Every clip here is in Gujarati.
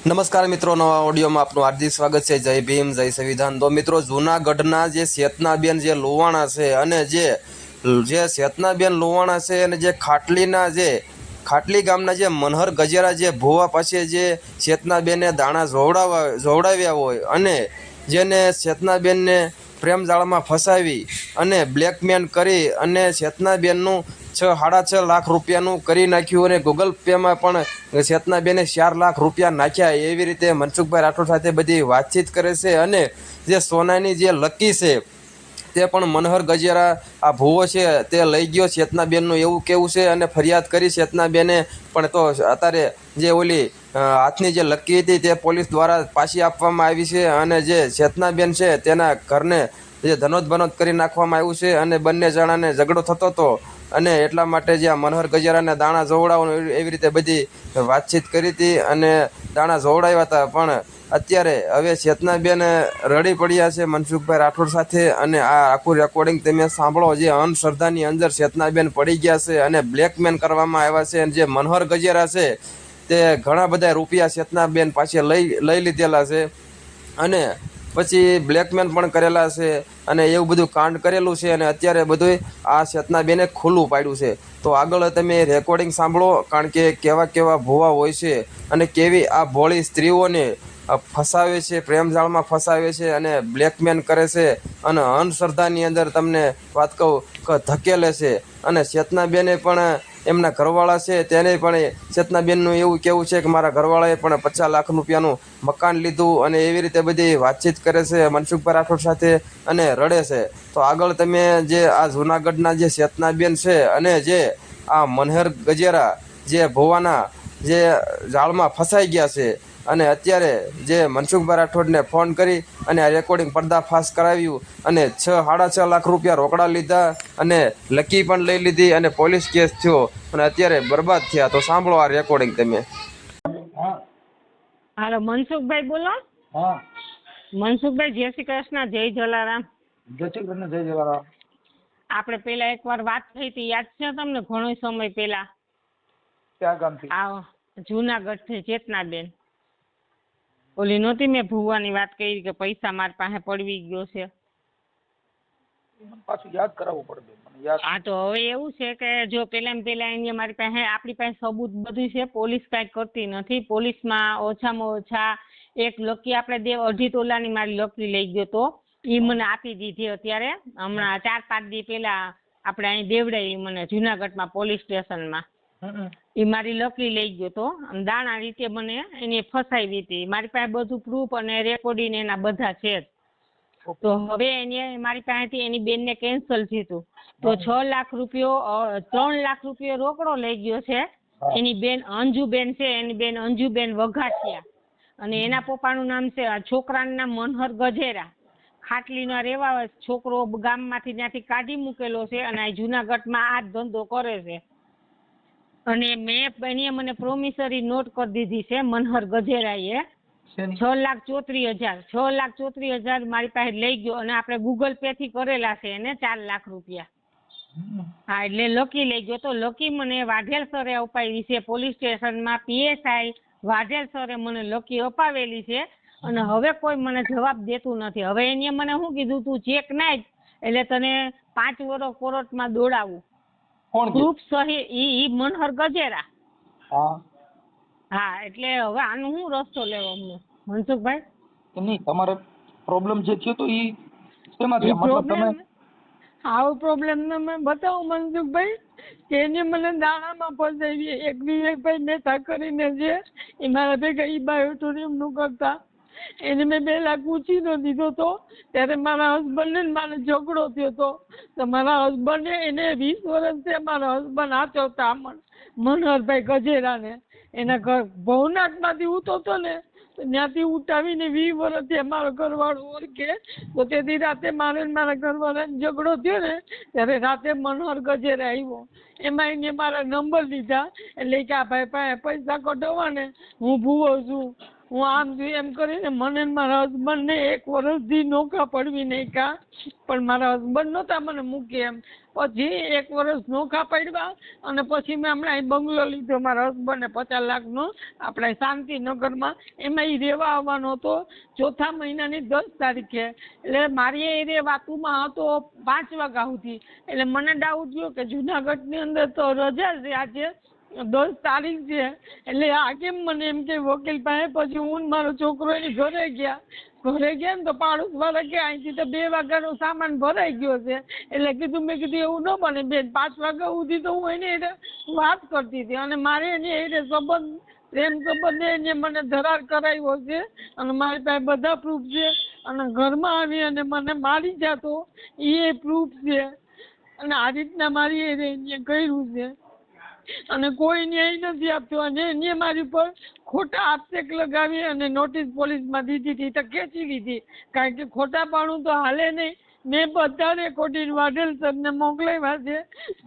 નમસ્કાર મિત્રો, નવા ઓડિયોમાં આપનું હાર્દિક સ્વાગત છે। જય ભીમ, જય સંવિધાન। તો મિત્રો, જૂનાગઢના જે ચેતનાબેન જે લોવાણા છે અને જે ચેતનાબેન લોવાણા છે અને જે ખાટલી ગામના જે મનહર ગજેરા જે ભુવા પાસે જે ચેતનાબેને દાણા જોવડાવ્યા હોય અને જેને ચેતનાબેનને પ્રેમજાળમાં ફસાવી અને બ્લેકમેલ કરી અને ચેતનાબેનનું 6.5 લાખ રૂપિયાનું કરી નાખ્યું અને ગૂગલ પેમાં પણ ચેતનાબેને 4 લાખ રૂપિયા નાખ્યા। એવી રીતે મનસુખભાઈ રાઠોડ સાથે બધી વાતચીત કરે છે અને જે સોનાની જે લકી છે તે પણ મનહર ગજેરા આ ભૂવો છે તે લઈ ગયો ચેતનાબેનનું એવું કેવું છે અને ફરિયાદ કરી ચેતનાબેને પણ। તો અત્યારે જે ઓલી હાથની જે લકી હતી તે પોલીસ દ્વારા પાછી આપવામાં આવી છે અને જે ચેતનાબેન છે તેના ઘરને જે ધનોત કરી નાખવામાં આવ્યું છે અને બંને જણાને ઝઘડો થતો હતો અને એટલા માટે જે આ મનહર ગજેરાને દાણા જોવડાવવાનું એવી રીતે બધી વાતચીત કરી હતી અને દાણા જોવડાવ્યા હતા। પણ અત્યારે હવે ચેતનાબેન રડી પડ્યા છે મનસુખભાઈ રાઠોડ સાથે અને આ આખું રેકોર્ડિંગ તમે સાંભળો। જે અંધશ્રદ્ધાની અંદર ચેતનાબેન પડી ગયા છે અને બ્લેકમેલ કરવામાં આવ્યા છે અને જે મનહર ગજેરા છે તે ઘણા બધા રૂપિયા ચેતનાબેન પાસે લઈ લીધેલા છે અને પછી બ્લેકમેલ પણ કરેલા છે અને એવું બધું કાંડ કરેલું છે અને અત્યારે બધું આ ચેતનાબેને ખુલ્લું પાડ્યું છે। તો આગળ તમે રેકોર્ડિંગ સાંભળો, કારણ કે કેવા ભુવા હોય છે અને કેવી આ ભોળી સ્ત્રીઓને ફસાવે છે, પ્રેમજાળમાં ફસાવે છે અને બ્લેકમેલ કરે છે અને અંધશ્રદ્ધાની અંદર તમને વાત કહું કે ધકેલે છે। અને ચેતનાબેને પણ એમના ઘરવાળા છે તેને પણ ચેતનાબેનનું એવું કેવું છે કે મારા ઘરવાળાએ પણ 50 લાખ રૂપિયાનું મકાન લીધું અને એવી રીતે બધી વાતચીત કરે છે મનસુખભાઈ રાઠોડ સાથે અને રડે છે। તો આગળ તમે જે આ જૂનાગઢના જે ચેતનાબેન છે અને જે આ મનહર ગજેરા જે ભુવાના જે જાળમાં ફસાઈ ગયા છે અને અત્યારે જે મનસુખભાઈ રાઠોડને ફોન કરી અને આ રેકોર્ડિંગ પર્દાફાશ કરાવ્યું અને 6.5 લાખ રૂપિયા રોકડા લીધા અને લકી પણ લઈ લીધી અને પોલીસ કેસ થયો અને અત્યારે બરબાદ થયા। તો સાંભળો આ રેકોર્ડિંગ તમે। હાલો, મનસુખભાઈ બોલો। हाँ। મનસુખભાઈ, જય શ્રી કૃષ્ણ, જય જલારામ। जय श्री कृष्ण, जय जलाराम। આપણે પેલા એકવાર વાત થઈ હતી, યાદ છે તમને? ઘણો સમય પેલા क्या काम थी? આ જૂનાગઢ થી ચેતનાબેન ઓલી નહોતી મેં ભુવાની વાત કરી કે પૈસા મારી પાસે પડવી ગયો છે। पाछું યાદ કરાવવું પડે મને યાદ। હા, તો હવે એવું છે કે જો પેલા એને મારી પાસે આપણી પાસે સબૂત બધું છે, પોલીસ કાંઈ કરતી નથી। પોલીસમાં ઓછામાં ઓછા એક લકી આપણે 2.5 તોલાની મારી લકી લઈ ગયો તો એ મને આપી દીધી અત્યારે હમણાં 4-5 દી પેલા આપણે અહીં દેવડાવી મને જુનાગઢમાં પોલીસ સ્ટેશનમાં। એ મારી લકી લઈ ગયો તો દાણા રીતે મને એને ફસાવી હતી। મારી પાસે બધું પ્રૂફ અને રેકોર્ડિંગ એના બધા છે જ। તો હવે એને મારી પાસેથી એની બેનને કેન્સલ થયું તો 6 લાખ રૂપિયો 3 લાખ રૂપિયો રોકડો લઈ ગયો છે એની બેન અંજુબેન છે, એની બેન અંજુબેન વઘાસિયા અને એના પપ્પાનું નામ છે, છોકરાનું નામ મનહર ગજેરા। ખાટલીનો રહેવા છોકરો ગામમાંથી ત્યાંથી કાઢી મૂકેલો છે અને આ જુનાગઢમાં આ જ ધંધો કરે છે અને એને મને પ્રોમિસરી નોટ કરી દીધી છે મનહર ગજેરાએ। 6,34,000 મારી પાસે લઈ ગયો અને આપણે ગૂગલ પે થી કરેલા છે એને 4 લાખ રૂપિયા। હા, એટલે લકી લઈ ગયો તો લકી મને વાઢેલ સરે અપાવી છે પોલીસ સ્ટેશનમાં। PSI વાઢેલ સરે મને લકી અપાવેલી છે અને હવે કોઈ મને જવાબ દેતું નથી। હવે એને મને શું કીધું, તું ચેક નાખ એટલે તને 5 વર્ષ કોર્ટમાં દોડાવું। કોણ પ્રૂફ સહી ઈ મનહર ગજેરા। હા હા, એટલે હવે આનો શું રસ્તો લેવો અમને મનસુખભાઈ? કે નહીં તમારે પ્રોબ્લેમ જે થયો તો ઈ શેમાંથી મતલબ તમે આવો પ્રોબ્લેમ મેં બતાવો મનસુખભાઈ કે એને મને દાણામાં ફસાવી। એક વિવેકભાઈ મહેતા કરીને છે એ મારા ભેગા ઈ બાયોટોરિયમનું કરતા, એને મેં 2 લાખ પૂછીનો દીધો તો ત્યારે મારા હસબન્ડને મારે ઝઘડો થયો હતો તો મારા હસબન્ડે એને 20 વર્ષથી મારા હસબન્ડ હાચવતા મનહરભાઈ ગજેરાને એના ઘર ભવનાથમાંથી ઉતરતો ને તો ત્યાંથી ઉઠાવીને 20 વર્ષથી અમારો ઘરવાળો ઓળખે તો તેથી રાતે મારા ઘરવાળાને ઝઘડો થયો ને ત્યારે રાતે મનહર ગજેરા આવ્યો, એમાં એને મારા નંબર લીધા એટલે કે આ ભાઈ પાસે પૈસા કઢાવવા ને હું ભૂવો છું હું આમ છું એમ કરીને મને ને મારા હસબન્ડને 1 વર્ષથી નોખા પડવી નહીં કા, પણ મારા હસબન્ડ નહોતા મને મૂકે એમ. પછી 1 વર્ષ નોખા પડ્યા અને પછી મેં હમણાં અહીં બંગલો લીધો મારા હસબન્ડને 50 લાખનો આપણે શાંતિનગરમાં. એમાં એ રહેવા આવવાનો હતો 4થા મહિનાની 10 તારીખે. એટલે મારી એ રે વાતુમાં હતો 5 વાગ્યા સુધી. એટલે મને ડાઉટ થયો કે જુનાગઢની અંદર તો રજા છે, આજે 10 તારીખ છે, એટલે આ કેમ મને એમ કે વકીલ પાસે. પછી હું ને મારો છોકરો એની ઘરે ગયા ને તો પાડોશવાળા કે અહીંથી તો 2 વાગ્યાનો સામાન ભરાઈ ગયો છે. એટલે કીધું, મેં કીધું એવું ન બને બેન, 5 વાગ્યા સુધી તો હું એને વાત કરતી હતી અને મારે એને સંબંધ પ્રેમ સંબંધે એને મને ધરાર કરાવ્યો છે અને મારી પાસે બધા પ્રૂફ છે અને ઘરમાં આવી અને મને મારી જતો એ પ્રૂફ છે અને આ રીતના મારી એને કર્યું છે અને કોઈ ન્યાય નથી આપતો. અને એને મારી પર ખોટા આક્ષેપ લગાવી અને નોટિસ પોલીસમાં દીધી હતી તો ખેંચી લીધી, કારણ કે ખોટા પાણું તો હાલે નહીં. મેં બધા રેકોર્ડિંગ વાઢેલ સરને મોકલાવ્યા છે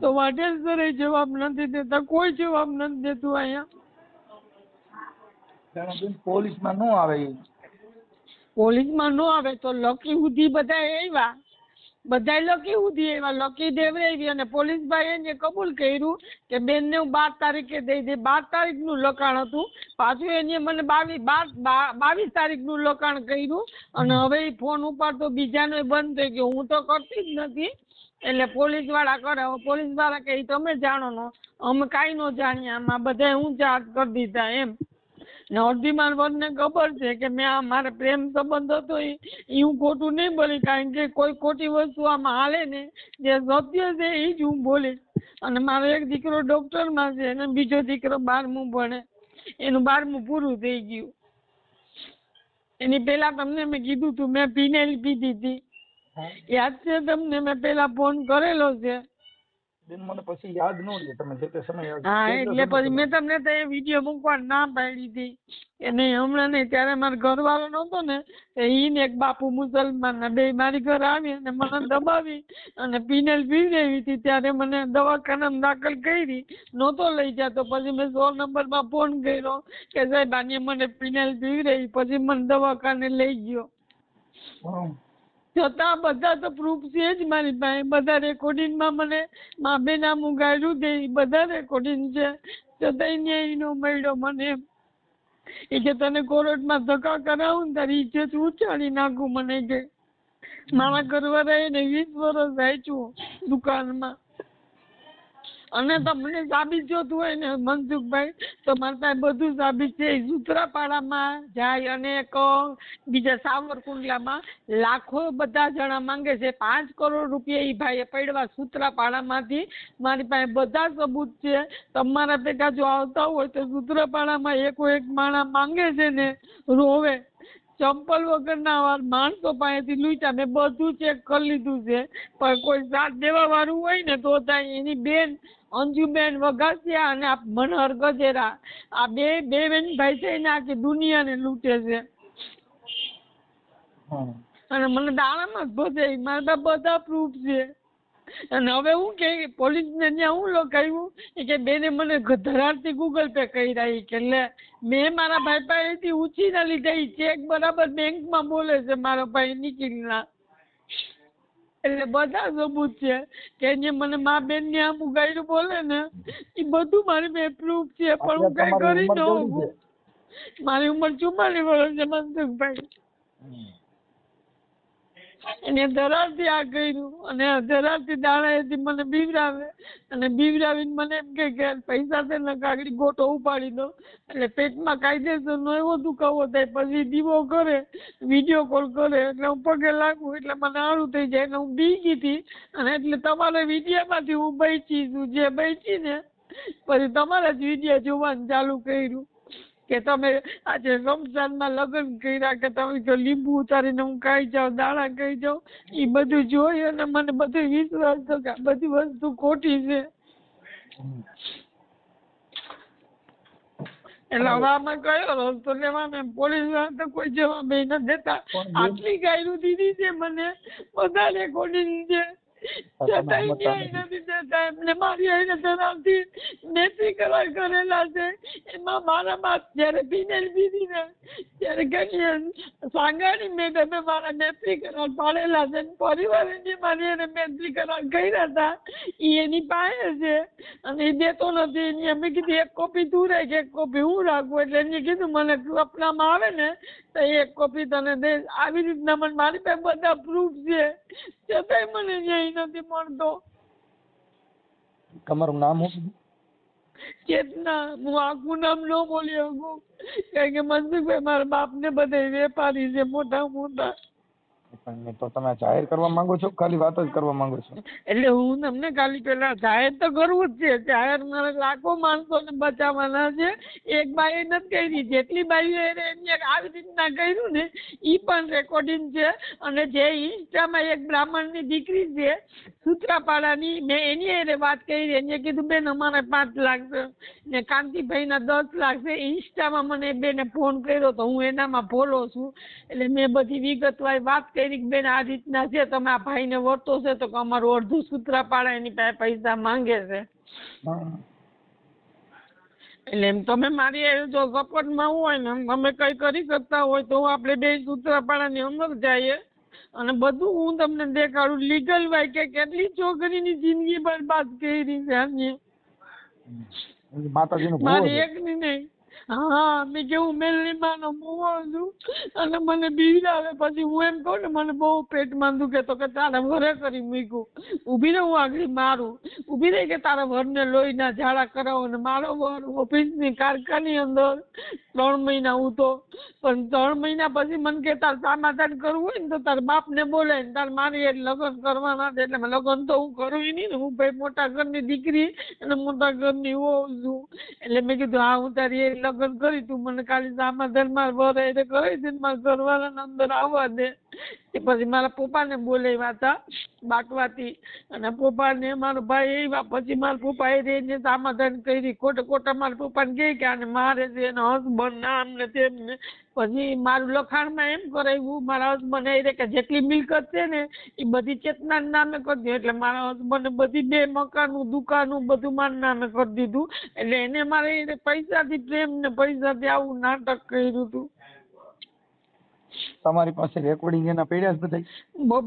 તો વાઢેલ સરે જવાબ નથી દેતા, કોઈ જવાબ નથી દેતું. અહીંયા પોલીસમાં ન આવે, પોલીસમાં ન આવે તો લકી સુધી બધા આવ્યા, બધા લકી સુધી આવ્યા, લકી દેવરાવી અને પોલીસ ભાઈ એને કબૂલ કર્યું કે બેનને હું 12 તારીખે દઈ દે. 12 તારીખનું લખાણ હતું, પાછું એને મને 22 તારીખનું લખાણ કર્યું અને હવે એ ફોન ઉપાડતો બીજાનો બંધ થઈ ગયો. હું તો કરતી જ નથી, એટલે પોલીસ વાળા કરે. પોલીસ વાળા કે તમે જાણો નો, અમે કાંઈ ન જાણીએ, આમાં બધા હું ચાર્જ કરી દીધા એમ. ને અડધી મારવાને ખબર છે કે મેં આ મારે પ્રેમ સંબંધ હતો એ હું ખોટું નહીં બોલી, કારણ કે કોઈ ખોટી વસ્તુ આમાં હાલે ને જે સત્ય છે એ જ હું બોલીશ. અને મારો એક દીકરો ડૉક્ટરમાં છે અને બીજો દીકરો 12મું ભણે, એનું 12મું પૂરું થઈ ગયું. એની પહેલા તમને મેં કીધું હતું મેં ફિનાઇલ પીધી હતી, યાદ છે તમને? મેં પહેલા ફોન કરેલો છે. મને પછી યાદ ન રહે, તમે જે તે સમય હા, એટલે પછી મેં તમને તો એ વિડીયો મૂકવા ના પાડી હતી કે નહીં હમણાં નહીં. ત્યારે મારો ઘરવાળો નહોતો ને એને એક બાપુ મુસલમાન બે મારી ઘર આવી અને મને દબાવી અને ફિનાઇલ પીવડાવી હતી. ત્યારે મને દવાખાનામાં દાખલ કરી, નહોતો લઈ જતો. પછી મેં 100 નંબરમાં ફોન કર્યો કે સાહેબ આને મને ફિનાઇલ પીવડાવી, પછી મને દવાખાને લઈ ગયો. છતાં બધા તો પ્રૂફ છે જ મારી પાસે, બધા રેકોર્ડિંગમાં મને મા બે નામું ગાયરું દે બધા રેકોર્ડિંગ છે, છતાં ન્યાય નો મળ્યો મને. એ કે તને કોર્ટમાં ધક્કા કરાવું ને તારી ઇજ્જત ઉછાળી નાખું મને કે. મારા ઘરવાળા એને 20 વર્ષ આપ્યું દુકાનમાં. અને તમને સાબિત જોતું હોય ને મનસુખભાઈ તો મારી પાસે બધું સાબિત છે. સૂત્રાપાડામાં જાય અને એક બીજા સાવરકુંડલામાં લાખો બધા જણા માંગે છે, 5 કરોડ રૂપિયા એ ભાઈએ પડવા સૂત્રાપાડામાંથી. મારી પાસે બધા સબૂત છે. તમારા ભેગા જો આવતા હોય તો સૂત્રાપાડામાં એક માણસ માંગે છે ને રોવે, ચંપલ વગરના માણસો પાસેથી લૂંટ્યા. મેં બધું ચેક કરી લીધું છે, પણ કોઈ સાથ દેવા વાળું હોય ને તો થાય. એની બેન અંજુબેન વઘાસિયા અને આ મનહર ગજેરા, આ બે બેન ભાઈ છે ને આખી દુનિયાને લૂંટે છે અને મને દાણામાં જ ભજે. મારા બધા પ્રૂફ છે. અને હવે હું કે પોલીસને ત્યાં હું લખાયું કે બેને મને ધરારથી ગૂગલ પે કર્યા કે લે મેં મારા ભાઈ પાસેથી ઉછીના લીધા. એ ચેક બરાબર બેંકમાં બોલે છે મારો ભાઈ નિખિલના. એટલે બધા સબૂત છે કે એને મને મા બેન ને આમ ઉગાડ્યું બોલે ને એ બધું મારી પાસે પ્રૂફ છે, પણ હું કઈ કરી ન શકું. મારી ઉંમર 44 વર્ષ છે મનસુખભાઈ. એને ધરારથી આ કર્યું અને ધરારથી દાણાએથી મને બીવરાવે અને બીવરાવીને મને એમ કે પૈસા છે ને કાગડી ગોટો ઉપાડી દો. એટલે પેટમાં કાયદેસરનો એવો દુખાવો થાય, પછી દીવો કરે, વિડીયો કોલ કરે, એટલે હું પગે લાગું એટલે મને સારું થઈ જાય. એટલે હું બી ગઈ હતી અને એટલે તમારા વિડીયોમાંથી હું બચી છું. જે બચી ને પછી તમારા જ વિડીયો જોવાનું ચાલુ કર્યું કે તમે આજે રમઝાનમાં લગ્ન કર્યા કે તમે જો લીંબુ ઉતારીને હું ખાઈ જાઉં, દાણા ખાઈ જાઉં. એ બધું જોઈ અને મને બધું વિશ્વાસ થયો કે બધી વસ્તુ ખોટી છે. એટલે હવે આમાં કયો રસ્તો લેવાનો? પોલીસ વાળા તો કોઈ જવાબ નથી દેતા. આટલી ગાયરું દીધી છે મને, બધા રેકોર્ડિંગ છે, છતાંય ન્યાય નથી દેતા. એમને મારી આઈને ધરાવથી નેત્રી કરાર કરેલા છે. એમાં મારા બાપ જયારે ફિનાઇલ પીધી ને મારે ઘણી સાંગાણી મેં તમે મારા મૈત્રી કરાર પાડેલા છે, પરિવારે જે મારી એને મૈત્રી કરાર કર્યા હતા એ એની પાસે છે અને એ દેતો નથી. એની અમે કીધું એક કોપી તું રાખ, એક કોપી હું રાખું. એટલે એને કીધું મને સપનામાં આવે ને તો એક કોપી તને દે. આવી રીતના મને મારી પાસે બધા પ્રૂફ છે, છતાંય મને ન્યાય નથી મળતો. તમારું નામ શું? ચેતના. હું આખું નામ ન બોલી શકું કારણ કે મનસુખભાઈ મારા બાપ ને બધા વેપારી છે મોટા મોટા. તો તમે જાહેર કરવા માંગો છો, ખાલી વાત જ કરવા માંગો છો? એટલે હું તમને ખાલી પેલા જાહેર તો કરવું જ છે. જાહેર મારે લાખો માણસોને બચાવવાના છે. એક બાઈએ નથી કરી, જેટલી બાઈઓ એમને આવી રીતના કર્યું ને એ પણ રેકોર્ડિંગ છે. અને જે ઇન્સ્ટામાં એક બ્રાહ્મણની દીકરી છે સૂત્રાપાડાની, મેં એની એને વાત કરી. એને કીધું બેન અમારે 5 લાખ છે ને કાંતિભાઈના 10 લાખ છે. ઇન્સ્ટામાં મને બેને ફોન કર્યો તો હું એનામાં ફોલો છું. એટલે મેં બધી વિગતવાર વાત કરી કે બેન આ રીતના છે, તમે આ ભાઈને વર્તો છે તો અમારું અડધું સૂત્રાપાડા એની પાસે પૈસા માંગે છે. એટલે એમ તમે મારી જો સપોર્ટમાં હોય ને તમે કઈ કરી શકતા હોય તો આપણે બે સૂત્રાપાડાની અંદર જઈએ અને બધું હું તમને દેખાડું લીગલ વાય કે કેટલી છોકરીની જિંદગી બરબાદ કરી છે આજે. માતાજીનું મારી એકની નહીં. હા, મેં કેવું મેલનીમાં મોવો છું અને મને બીવડાવે. પછી હું એમ કહું ને મને બહુ પેટમાં દુખે તો કે તારા વરે કરી મૂક્યું. ઊભી રહે હું આગળ મારું, ઊભી રહી કે તારા વરને લોહીના ઝાડા કરાવો. ને મારો વર ઓફિસની કારખાની અંદર 3 મહિના ઉતો, પણ 3 મહિના પછી મને કે તાર સમાધાન કરવું હોય ને તો તારા બાપને બોલાય ને તાર મારી એ લગ્ન કરવાના છે. એટલે લગ્ન તો હું કરું નહીં ને, હું ભાઈ મોટા ઘરની દીકરી અને મોટા ઘરની હોઉં છું. એટલે મેં કીધું હા હું તારી એ લગ્ન કરી, તું મને ખાલી સમાધાન માર વર એટલે કરી દે, મારા ઘરવાળાને અંદર આવવા દે. પછી મારા પપ્પાને બોલાવ્યા હતા બાટવાથી અને પપ્પાને મારો ભાઈ આવ્યા. પછી મારા પપ્પાએ રહીને સમાધાન કરી. ખોટા મારા પપ્પાને કહે કે આને મારે છે એનો હસબન્ડ નામ ને તેમને. પછી મારું લખાણમાં એમ કરાવ્યું મારા હસબન્ડ એ કે જેટલી મિલકત છે ને એ બધી ચેતનાના નામે કરી દીધું. એટલે મારા હસબન્ડે બધી 2 મકાનું દુકાનું બધું મારા નામે કરી દીધું. એટલે એને મારે પૈસાથી પ્રેમ ને પૈસાથી આવું નાટક કર્યું હતું. તમારી પાસે રેકોર્ડિંગ એના પડ્યા જ બધા?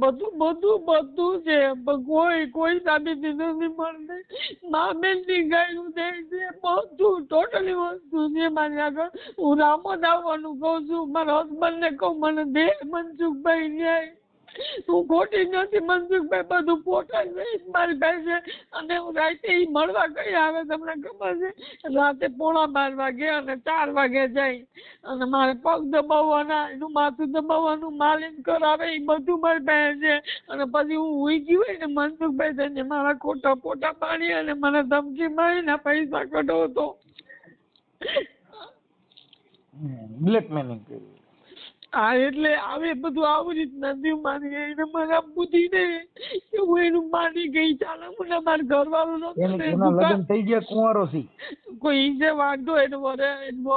બધું છે પણ કોઈ સાબિતી નથી મળતી. મા બેનની ગાયનું દે છે, બધું ટોટલી વસ્તુ છે મારી આગળ. હું રામોદ આવવાનું કહું છું, મારા હસબન્ડને કહું મને દે મનસુખભાઈ ન્યાય. હું ખોટી નથી મનસુખભાઈ, બધું ફોટા મારી પાસે. અને હું રાતે મળવા ગઈ આવે તમને ખબર છે, રાતે 11:15 વાગે અને 4 વાગે જાય અને મારે પગ દબાવવાના, એનું માથું દબાવવાનું, માલિશ કરાવે એ બધું મારી પાસે છે. અને પછી હું હુઈ ગયું હોય ને મનસુખભાઈ થઈને મારા ખોટા ફોટા પાડી અને મને ધમકી મારીને પૈસા કઢાવતો. બ્લેકમેલિંગ કર્યું. હા, એટલે આવે બધું આવી રીતના થયું. મારી એને મને બુદ્ધિ નહીં કે હું એનું માની ગઈ. ચાલે મને મારા ઘરવાળું લગ્ન થઈ ગયા કુંવારો થી કોઈ છે વાંધો એને વરે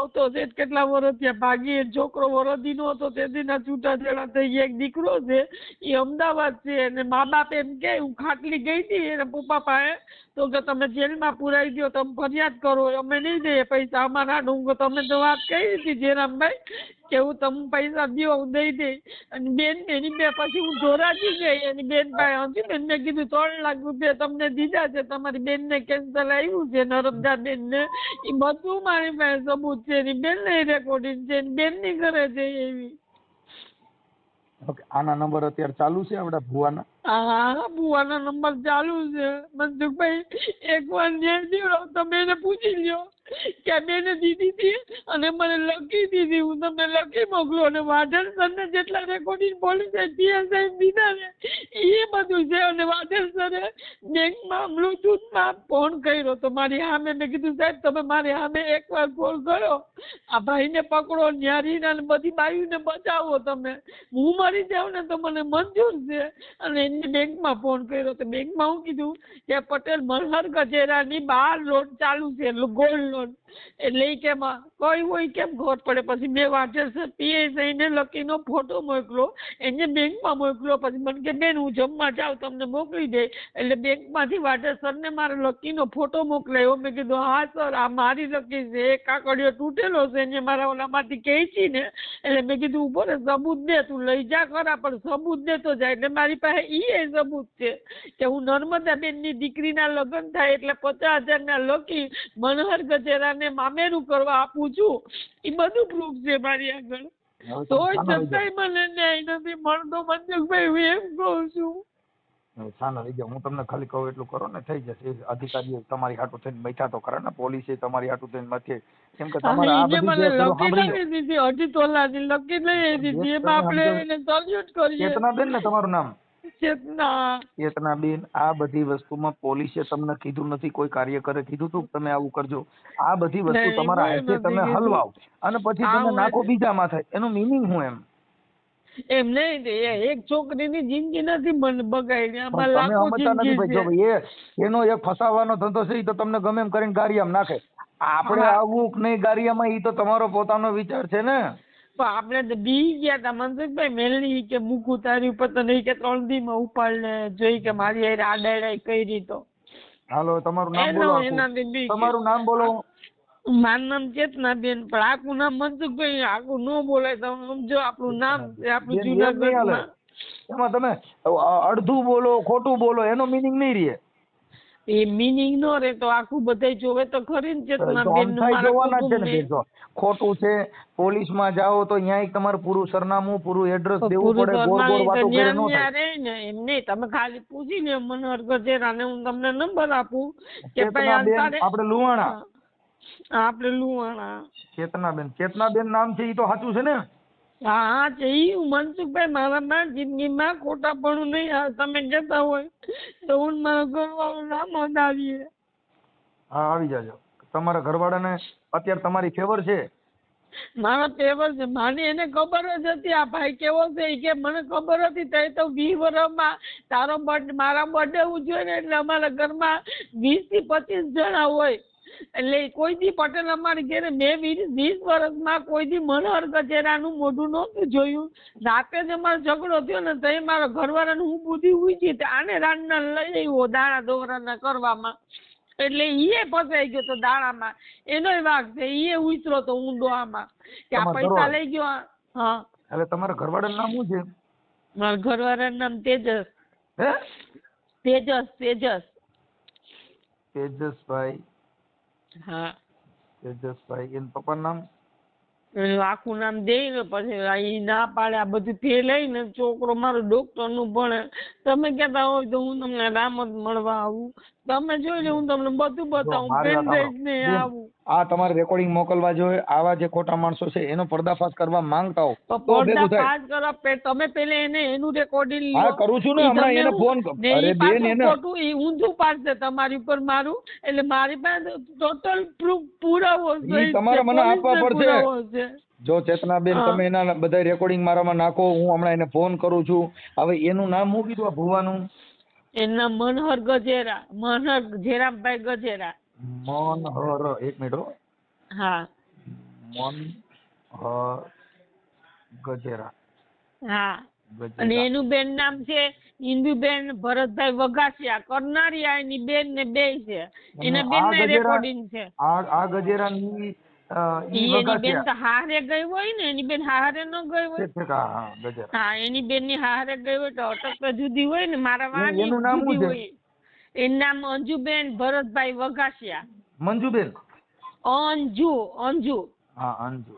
હતો છે કેટલા વર્ષ ત્યાં ભાગી. છોકરો વરદી નો હતો તેથી છૂટાછેડા થઈ ગયા. એક દીકરો છે એ અમદાવાદ છે અને મા બાપ એમ કે હું ખાટલી ગઈ હતી એના પપ્પા પાસે તો કે તમે જેલમાં પુરાઈ દો, તમે ફરિયાદ કરો, અમે નહીં દઈએ પૈસા અમારા. હું તમે તો વાત કહી હતી જયરામભાઈ કે હું તમે પૈસા દો હું દઈ દઈ. અને બેન એની બે પછી હું ધોરાજી ગઈ એની બેન પાસે હતી ને મેં કીધું 3 લાખ રૂપિયા તમને દીધા છે, તમારી બેનને કેન્સર આવ્યું છે નર્મદા બેનને. એ બધું મારી પાસે સબૂત છે. એની બેન ને રેકોર્ડિંગ છે, એની બેન ની ઘરે છે એવી. ઓકે, આના નંબર અત્યારે ચાલુ છે આપડા ભુવાના? હા, ભુવાના નંબર ચાલુ છે. મનસુખભાઈ એકવાર ન્યાય દેવડાવ, તમે એને પૂછી લ્યો કે બેને દીધી હતી અને મને લખી દીધી. હું તમને લખી મોકલું. અને વાઢેર સરને જેટલા રેકોર્ડિંગ પોલીસે PSI દીધા ને એ બધું છે. અને વાઢેર સરે બેંકમાં બ્લુટૂથમાં ફોન કર્યો તો મારી સામે. મેં કીધું સાહેબ તમે મારી સામે એકવાર ફોન કરો, આ ભાઈને પકડો, ન્યારીને બધી બાયુને બચાવો. તમે હું મરી જાઉં ને તો મને મંજૂર છે. અને એને બેંકમાં ફોન કર્યો તો બેંકમાં હું કીધું કે પટેલ મલ્હાર કચેરાની બહાર લોન ચાલુ છે, ગોલ્ડ બોલો એટલે ઈ કે કોઈ હોય કેમ ખબર પડે. પછી મેં વાટેસર PSI ને લકીનો ફોટો મોકલો, એને બેંકમાં મોકલો. પછી મને કે બેન હું જમવા જાઉં તમને મોકલી દે. એટલે બેંકમાંથી વાટેસરને મારો લકીનો ફોટો મોકલાયો. મેં કીધું હા સર આ મારી લકી છે, એક કાકડીઓ તૂટેલો છે ને મારા ઓલામાંથી ખેંચી ને. એટલે મેં કીધું ઉભો રે સબૂત દે, તું લઈ જા ખરા પણ સબૂત દેતો જાય. એટલે મારી પાસે ઈ સબૂત છે કે હું નર્મદાબેનની દીકરીના લગ્ન થાય એટલે 50,000 લકી મનહર ગજેરાને મામેરું કરવા આપું છું. એ બધું પ્રૂફ છે મારી આગળ. તોય છતાંય મને ન્યાય નથી મળતો મનસુખભાઈ, હું એમ કહું છું. શાના લઈ જાઓ, હું તમને ખાલી કહું એટલું કરો ને થઈ જશે. અધિકારીઓ તમારી હાટું થઈને બેઠા તો ખરા ને, પોલીસે તમારી હાટું થઈને નથી. કેમ કે તમારે આ એને બધી મને લકી લઈ દીધી, 2.5 તોલાની લકી લઈ દીધી. એમાં આપણે એને સલ્યુટ કરીએ. ચેતનાબેન ને તમારું નામ? ચેતનાબેન. આ બધી વસ્તુમાં પોલીસે તમને કીધું નથી, કોઈ કાર્યકરે કીધું તું તમે આવું કરજો? આ બધી વસ્તુ નહીં, તમારા કોઈ હાથે નથી તમે કીધું. હલવાઓ અને પછી તમે નાખો બીજામાં થાય, એનું મિનિંગ શું એમ? એમ નહીં, એક છોકરીની જિંદગી નથી બગાડી, આમાં તમે લાખો સમજતા નથી જિંદગી ભાઈ. જો છે. ભાઈ એનો એક ફસાવાનો ધંધો છે, ઈ તો તમને ગમે એમ કરીને ગારિયામાં નાખે. આપણે હા. આવું કે નહીં ગારિયામાં, ઈ તો તમારો પોતાનો વિચાર છે ને. પણ આપણે તો બી ગયા હતા મનસુખભાઈ, મેલની કે મૂકું તારી ઉપર તો નહીં કે 3 દીમાં ઉપાડને જોઈ કે મારી હારે આડાડાઈ કરી તો. હાલો તમારું નામ એનો બોલો. એનાથી બી તમારું નામ બોલો. મારું નામ ચેતનાબેન, પણ આખું નામ મનસુખભાઈ આખું ન બોલાય. તમે સમજો આપણું નામ છે, આપણું બેન, એમ નહીં હાલે. જુનાગઢમાં. એમાં તમે અડધું બોલો ખોટું બોલો એનો મિનિંગ નહીં રહે. એ મિનિંગ નો રે તો આખું બધાય જોવે તો ખરી ને ચેતનાબેન નું અમથાઈ જોવાના જ છે ને મારા બેન. જો ખોટું છે, પોલીસમાં જાઓ તો ત્યાં તમારું પૂરું સરનામું પૂરું એડ્રેસ દેવું પડે. ગોળ ગોળ વાતો કરે ન થાય. એમ નહીં, તમે ખાલી પૂછી લે મનોહર ગજેરાને, હું તમને નંબર આપું કે ભાઈ ચેતનાબેન અંતારે આપણે લુહાણા. આપણે લુહાણા. ચેતનાબેન નામ છે, ઈ તો સાચું છે ને? હા હા છે ઈ. હું મનસુખભાઈ મારામાં જિંદગીમાં ખોટાપણું નહીં. તમે જતા હોય તો હું મારા ઘરવાળો નામ આવીએ. હા આવી જાજો. તમારા ઘરવાળાને અત્યારે તમારી ફેવર છે? મારા ફેવર છે. મને એને ખબર જ હતી આ ભાઈ કેવો છે. ઈ કે મને ખબર હતી તઈ તો 20 વર્ષમાં તારો મારા બર્થડે ઉજવે ને એટલે અમારા ઘરમાં 20 થી 25 જણા હોય. એટલે કોઈ દી પટેલ અમારી ઘરે મેં 20 વર્ષમાં કોઈ દી મનોહર ગજેરાનું મોઢું નહોતું જોયું. રાતે જ અમારો ઝઘડો થયો ને તઈ મારા ઘરવાળાને હું બુદ્ધિ ઉજી આને રાંધના લઈ આવ્યો દાણા દોરાના કરવામાં. એટલે ઈએ ફસાઈ ગયો તો દાણામાં. એનોય વાંક છે. ઈએ ઉતરો તો ઊંડો આમાં કે આ પૈસા લઈ ગયો. હા. એટલે તમારા ઘરવાળાનું નામ શું છે? મારા ઘરવાળાનું નામ તેજસ. હે તેજસભાઈ. હા. તેજસભાઈ. એન પપ્પાનું નામ? એનું આખું નામ દે ને પછી ઈ ના પાડે. આ બધું ફે લઈને છોકરો મારો ડોક્ટર નું ભણે. તમે કહેતા હોય તો હું તમને રામત મળવા આવું. તમે જોઈ લે હું તમને બધું બતાવું. પેનડ્રાઈવ ને આવું. આ તમારે રેકોર્ડિંગ મોકલવા જોઈએ. આવા જે ખોટા માણસો છે એનો પર્દાફાશ કરવા માંગતા હો તો ભેગું થાય. પર્દાફાશ કરો. તમે પેલે એને એનું રેકોર્ડિંગ લો. હા કરું છું ને હમણાં એને ફોન. અરે બેન એને ખોટું ઈ ઊંધું પાડશે તમારી ઉપર મારું. એટલે મારી પાસે ટોટલ પ્રૂફ પુરાવો છે. ઈ તમારે મને આપવા પડશે. પુરાવો છે. જો ચેતનાબેન તમે એના બધા રેકોર્ડિંગ મારામાં નાખો. હું હમણાં એને ફોન કરું છું. હવે એનું નામ શું કીધું આ ભુવાનું? એના મનહર ગજેરા. મનહર જેરામભાઈ ગજેરા. મનહર. એક મિનિટ હો. હા. મનહર ગજેરા. હા. અને એનું બેન નામ છે ઇન્દુબેન ભરતભાઈ વઘાસિયા. કરનારિયા એની બેન ને બે છે. એના બેન ના રેકોર્ડિંગ છે. આ ગજેરાની એની બેન તો હારે ગઈ હોય ને. એની બેન હારે ન ગઈ હોય. હા એની બેન ની હારે ગઈ હોય તો અટક તો જુદી હોય ને. મારા વાની જુદી હોય. એનું નામ અંજુબેન ભરતભાઈ વઘાસિયા. મંજુબેન? અંજુ. હા અંજુ.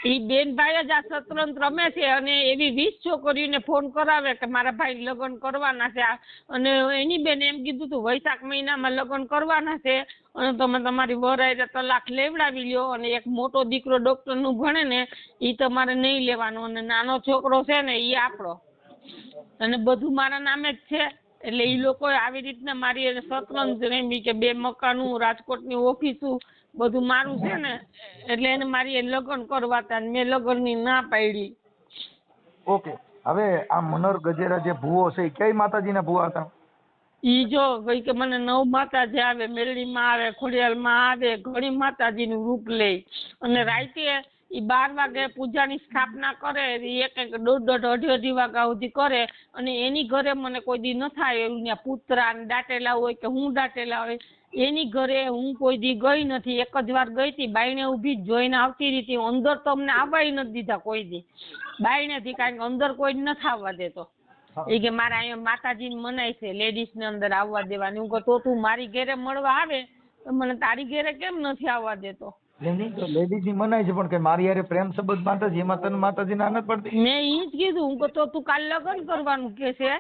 ઈ બેન ભાઈ જ આ શતરંજ રમે છે અને એવી 20 છોકરીઓને ફોન કરાવે કે મારા ભાઈ લગ્ન કરવાના છે. અને એની બેન એમ કીધું તું વૈશાખ મહિનામાં લગ્ન કરવાના છે અને તમે તમારી વરાયરે તલાક લેવડાવી લ્યો. અને એક મોટો દીકરો ડોક્ટર નું ભણે ને ઈ તમારે નહીં લેવાનો. અને નાનો છોકરો છે ને ઈ આપણો. અને બધું મારા નામે જ છે. એટલે ઈ લોકો આવી રીતના મારી શતરંજ રમી કે 2 મકાનું રાજકોટની ઓફિસું બધું મારું છે ને. એટલે એને મારી લગ્ન કરવા હતા. મેં લગ્ન ની ના પાડી. ઓકે. હવે આ મનોહર ગજેરા જે ભુવો છે એ કઈ માતાજીના ભુવા હતા? ઈ જો ભાઈ કે મને 9 માતાજી આવે, મેલડીમાં આવે, ખોડિયાલમાં આવે, ઘણી માતાજીનું રૂપ લે અને રાતે ઈ 12 વાગે પૂજાની સ્થાપના કરે, ઈ એક દોઢ અઢી વાગ્યા સુધી કરે અને એની ઘરે મને કોઈ દી ન થાય એવું ત્યાં પુતરા ને દાટેલા હોય કે હું દાટેલા હોય, એની ઘરે હું કોઈ દી ગઈ નથી. એક જ વાર ગઈ હતી, બાયણે ઊભી જ જોઈને આવતી રહી હતી. અંદર તો અમને આવવાય નથી દીધા કોઈ દી બાયણેથી, કારણ કે અંદર કોઈ જ નથી આવવા દેતો. એ કે મારા અહીંયા માતાજીને મનાય છે લેડીઝ ને અંદર આવવા દેવાની. હું કહું તો તું મારી ઘેરે મળવા આવે તો મને તારી ઘેરે કેમ નથી આવવા દેતો? લેડીઝ ની મનાય છે પણ કે મારી યારે પ્રેમ સંબંધ માતાજી, એમાં તને માતાજી ના નથી પડતી? મેં ઈ જ કીધું. હું કહું તો તું કાલ લગ્ન કરવાનું કે છે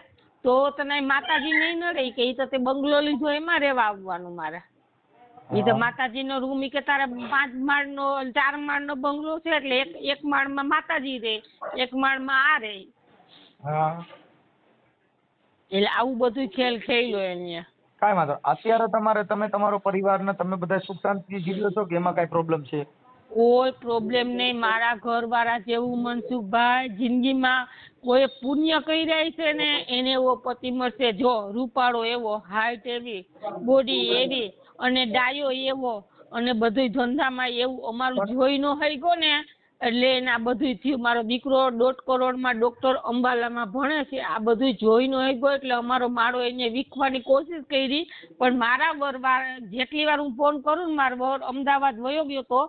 તો તને માતાજી નહીં નડે કે ઈ તો તે બંગલો લીધો એમાં રહેવા આવવાનું મારે. ઈ તો માતાજીનો રૂમ ઈ કે તારે 5 માળનો 4 માળનો બંગલો છે એટલે એક માળમાં માતાજી રહે, એક માળમાં આ રહે. હા, એટલે આવું બધું ખેલ ખેલ્યો એને. કાંઈ વાંધો. અત્યારે તમે તમારો પરિવાર ને તમે બધા સુખ શાંતિથી જીવો છો કે એમાં કાંઈ પ્રોબ્લેમ છે? કોઈ પ્રોબ્લેમ નહીં. મારા ઘરવાળા જેવું મનસુખભાઈ જિંદગીમાં કોઈ પુણ્ય કર્યા છે ને એને એવો પતિ મળશે. જો રૂપાળો એવો, હાઈટ એવી, બોડી એવી અને ડાયો એવો અને બધું ધંધામાં એવું અમારું જોઈ નો હઈ ગયો ને એટલે એને આ બધું થયું. મારો દીકરો 1.5 કરોડમાં ડોક્ટર અંબાલામાં ભણે છે. આ બધું જોઈ નો હઈ ગયો એટલે અમારો માળો એને વીખવાની કોશિશ કરી પણ મારા વર જેટલી વાર હું ફોન કરું ને મારો વર અમદાવાદ વયો ગયો તો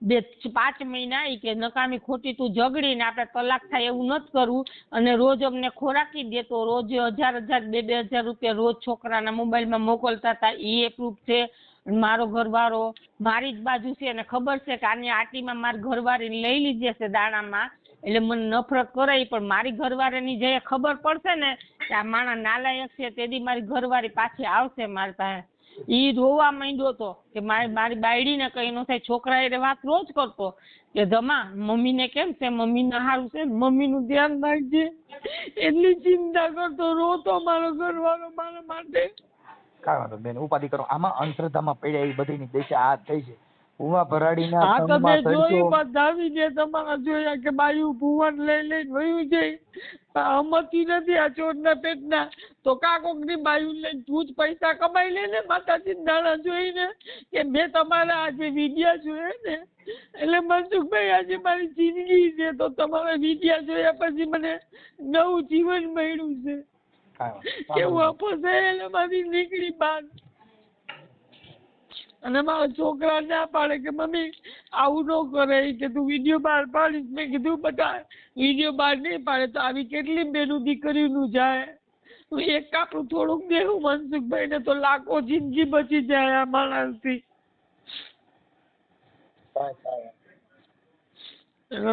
5 મહિના ઈ કે નકામી ખોટી તું ઝઘડીને આપણે તલાક થાય એવું નથી કરવું અને રોજ અમને ખોરાકી દેતો, રોજ 1000 રૂપિયા રોજ છોકરાના મોબાઈલમાં મોકલતા હતા. એ પ્રૂફ છે. મારો ઘરવાળો મારી જ બાજુ છે અને ખબર છે કે આની આટીમાં મારી ઘરવાળીને લઈ લીધી છે દાણામાં એટલે મને નફરત કરાઈ. પણ મારી ઘરવાળીની જે ખબર પડશે ને કે આ માણસ નાલાયક છે તેથી મારી ઘરવાળી પાછી આવશે મારી પાસે. ઈ રોવા માંડ્યો તો કે મારી બાયડીને કઈ ન થાય. છોકરા એ વાત રોજ કરતો કે ધમા મમ્મીને કેમ છે, મમ્મીને સારું છે, મમ્મીનું ધ્યાન રાખજે. એટલી ચિંતા કરતો, રોતો મારો ઘરવાળો મારા માટે. કાંઈ વાંધો બેન, ઉપાધિ કરો. આમાં અંધશ્રદ્ધામાં પડ્યા એ બધીની દિશા આ થઈ છે. ભૂવા ભરાડીના હા તો સંગમાં મેં જોયું ચડ્યો. બધાવી જે તમારા જોયા કે બાયું ભુવન લઈને વયું જાય. હમતી નથી આ ચોરના પેટના તો કાકોકની બાયું લઈને તું જ પૈસા કમાઈ લે ને માતાજી દાણા જોઈને કે મેં તમારા આજે વિડિયા જોયા ને એટલે મનસુખભાઈ આજે મારી જિંદગી છે તો તમારા વિડિયા જોયા પછી મને નવું જીવન મળ્યું છે. કેવું આપો છે એટલે મારી નીકળી બહાર અને મારા છોકરા ના પાડે કે મમ્મી આવું ન કરે કે તું વિડીયો બહાર પાડીશ. મેં કીધું બધા વિડીયો બહાર નહીં પાડે તો આવી કેટલી બેનું દીકરીનું જાય. હું એક કાપડું થોડુંક દેવું મનસુખભાઈ ને તો લાખો જિંદગી બચી જાય આ માણસથી.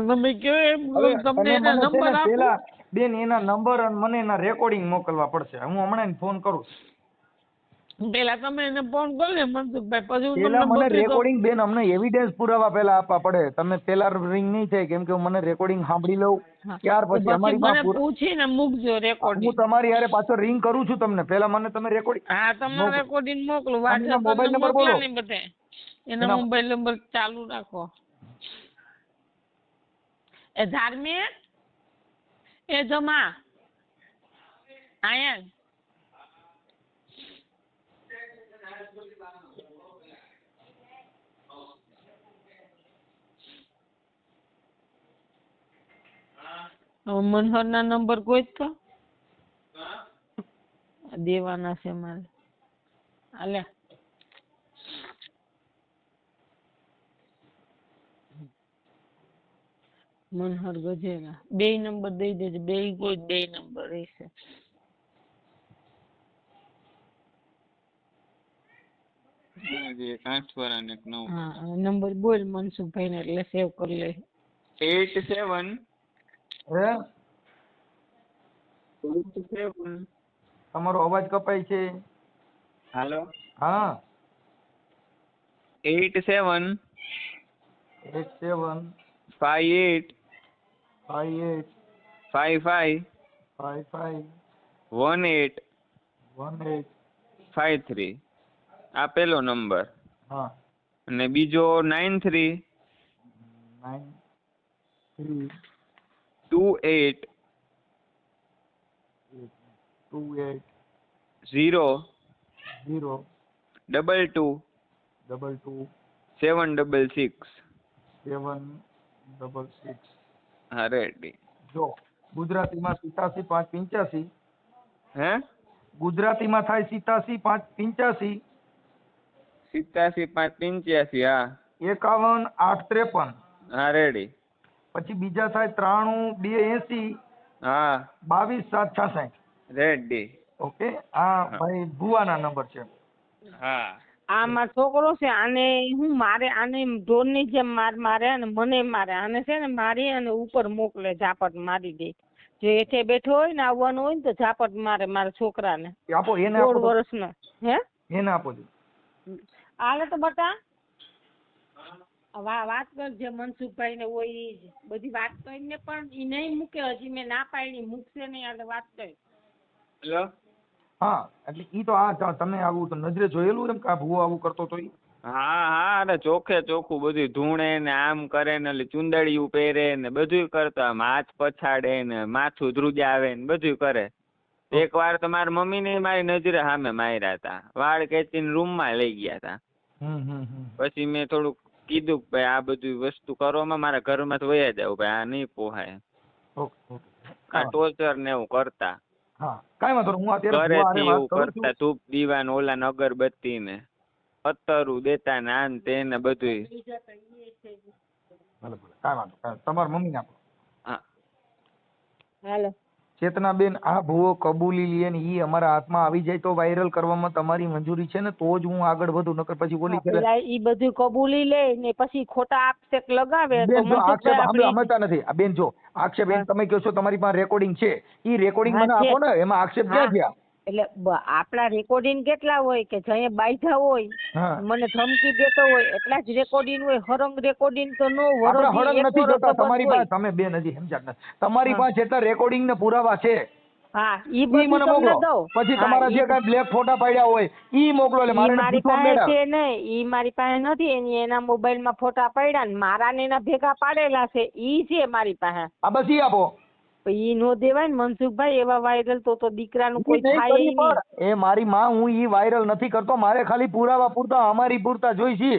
તમે કેવો એમ તમને એના નંબર આપો બેન, એના નંબર અને મને એના રેકોર્ડિંગ મોકલવા પડશે. હું હમણાં ફોન કરું. પેલા તમે એને ફોન કરો ને મનસુખભાઈ, પછી હું પેલા તમને મને બતાવી દઉં. રેકોર્ડિંગ બેન અમને એવિડન્સ પુરાવા પેલા આપવા પડે. તમે પેલા રિંગ નહીં થાય કેમ કે મને રેકોર્ડિંગ સાંભળી લઉં ત્યાર પછી અમારી મને પૂછીને મૂકજો રેકોર્ડિંગ. હું તમારી હારે પાછો રિંગ કરું છું તમને. પેલા મને તમે રેકોર્ડિંગ. હા તમને રેકોર્ડિંગ મોકલું. WhatsApp મોબાઈલ પર નંબર બોલો. મોકલા નહીં બધે. એના મોબાઈલ નંબર ચાલુ રાખો. એ ધાર્મિક એ જમા આયા મનોહર ના નંબર કોઈ તો દેવાના છે મારે. આલે મનોહર ગજેરા 2 નંબર દઈ દેજો. 2 નંબર રહેશે. હા નંબર બોલ મનસુખભાઈ ને એટલે સેવ કરી લે. 87 હે 87 તમારો અવાજ કપાય છે. હાલો હા 87 87 58 58 55 55 18 18 53 આ પેલો નંબર હા અને બીજો 93 93 28 28 0 0 22 22 766. 766. હા રેડી. જો ગુજરાતીમાં 87 5 85, હે ગુજરાતીમાં થાય 87 5 85, 87 5 85. હા 51 8 53. હા રેડી. પછી બીજા થાય 93 2 80, હા 22 7 66. રેડી. ઓકે, આ ભાઈ ભુવાના નંબર છે. હા આ મારો છોકરો છે, આને હું મારે આને ઢોરની જેમ મારે અને મને મારે. આને છે ને મારી અને ઉપર મોકલે, ઝાપટ મારી દે. જો હેઠે બેઠો હોય ને આવવાનું હોય ને તો ઝાપટ મારે મારા છોકરાને. એ આપો, એને 16 આપો તો. વર્ષનો. હે એને આપો છો. હાલે તો બટા વાત કરજે મનસુખભાઈ ને હોય ઈ જ. બધી વાત કરીને પણ ઈ નહીં મૂકે, હજી મેં ના પાડી, મૂકશે નહીં. એટલે વાત કરી. હેલો. હા, એટલે ઈ તો આ તમે આવું તો નજરે જોયેલું એમ કે આ ભુવો આવું કરતો તો ઈ? હા હા અરે ચોખ્ખે ચોખ્ખું બધું ધૂણે ને આમ કરે ને એટલે ચુંદડિયું પહેરે ને બધું કરતા, આમ હાથ પછાડે ને માથું ધ્રુજાવે ને બધું કરે. એક વાર તો મારી મમ્મીને મારી નજરે સામે માર્યા હતા, વાળ ખેંચીને રૂમમાં લઈ ગયા હતા. પછી મેં થોડુંક કીધું કે ભાઈ આ બધી વસ્તુ કરવામાં મારા ઘરમાં તો વયા જાવ ભાઈ, આ નહીં પોહાય. આ ટોર્ચર ને એવું કરતા. હા, કાંઈ વાંધો નહીં. હું અત્યારે ઘરેથી વાત એવું કરું છું. કરતા, ધૂપ દીવા ને ઓલા ને અગરબત્તી ને પત્તરું દેતા ને આન તે ને બધું. ભલે ભલે, કાંઈ વાંધો નહીં. તમારા મમ્મીને આપો. હા હાલો. ચેતનાબેન, આ ભુવો કબૂલી લે ને ઈ અમારા હાથમાં આવી જાય તો વાયરલ કરવામાં તમારી મંજૂરી છે ને તો જ હું આગળ વધું, નકર પછી ઓલી પેલા ઈ બધું કબૂલી લે ને પછી ખોટા આક્ષેપ લગાવે તો બેન જો આક્ષેપ મનસુખભાઈ સમજતા નથી. આ બેન જો આક્ષેપ એમ તમે કહો છો તમારી પાસે રેકોર્ડિંગ છે, ઈ રેકોર્ડિંગ હા, મને છે. આપો ને, એમાં આક્ષેપ ક્યાં થયા? એટલે આપણા રેકોર્ડિંગ કેટલા હોય કે જઈએ બાંધ્યા હોય, હા, મને ધમકી દેતો હોય એટલા જ રેકોર્ડિંગ હોય. હરંગ રેકોર્ડિંગ તો નો આપણે વરદી હળંગ એક નથી વરસ જોતા. તો તમારી બસ પાસે હોય. તમે બેન હજી સમજ્યા નથી. તમારી હા. પાસે જેટલા રેકોર્ડિંગ ને પુરાવા છે હા ઈ ઈ બધું મને તમને મોકલો. દઉં. પછી હા, તમારા જે ઈ- કાંઈ બ્લેક ફોટા પાડ્યા હોય ઈ મોકલો, એટલે ઈ મારે એને મારી પૂછવા પાસે મેળા. છે નહીં, ઈ મારી પાસે નથી. એના મોબાઈલમાં ફોટા પાડ્યા ને મારા ને એના ભેગા પાડેલા છે, ઈ છે મારી પાસે. આ બસ ઈ આપો. ઈ નો દેવાય ને મનસુખભાઈ, એવા વાયરલ તો દીકરાનું ઈ કોઈ નહીં થાય કરી નહીં. પણ એ મારી માં, હું ઈ વાયરલ નથી કરતો. મારે ખાલી પુરાવા પૂરતા, અમારી પૂરતા જોઈ છે.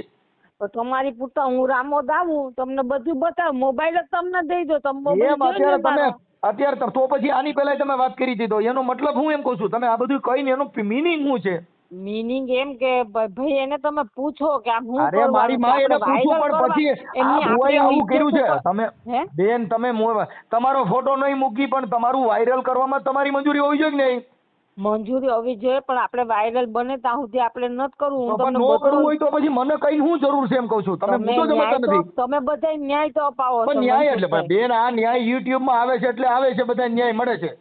તો તમારી પૂરતા હું રામોદ આવું, તમને બધું બતાવું. મોબાઈલ જ તમને દઈ દો, તમે મોબાઈલ એમ જોઈ અત્યારે લો તમે મારો. અત્યારે તો પછી આની પહેલા તમે વાત કરી દીધો, એનો મતલબ હું એમ કહું છું, તમે આ બધું કહીને એનો મીનિંગ શું છે? મીનિંગ એમ કે ભાઈ એને તમે પૂછો કે આ હું અરે મારી માં એને પૂછું, પણ પછી આ ભુવાએ આવું કર્યું છે. તમે બેન તમે તમારો ફોટો નહીં મૂકી પણ તમારું વાયરલ કરવામાં તમારી મંજૂરી હોવી જોઈએ કે નહીં? મંજૂરી હોવી જોઈએ, પણ આપણે વાયરલ બને ત્યાં સુધી આપણે નથી કરવું. હું પણ તમને નો કરવું બધું હોય તો પછી મને કઈ શું જરૂર છે એમ કહું છું. તમે મુદ્દો સમજતા નથી. તમે બધા ન્યાય તો અપાવો છો. પણ ન્યાય એટલે મનસુખભાઈ. બેન આ ન્યાય યુટ્યુબ માં આવે છે એટલે આવે છે, બધા ન્યાય મળે છે.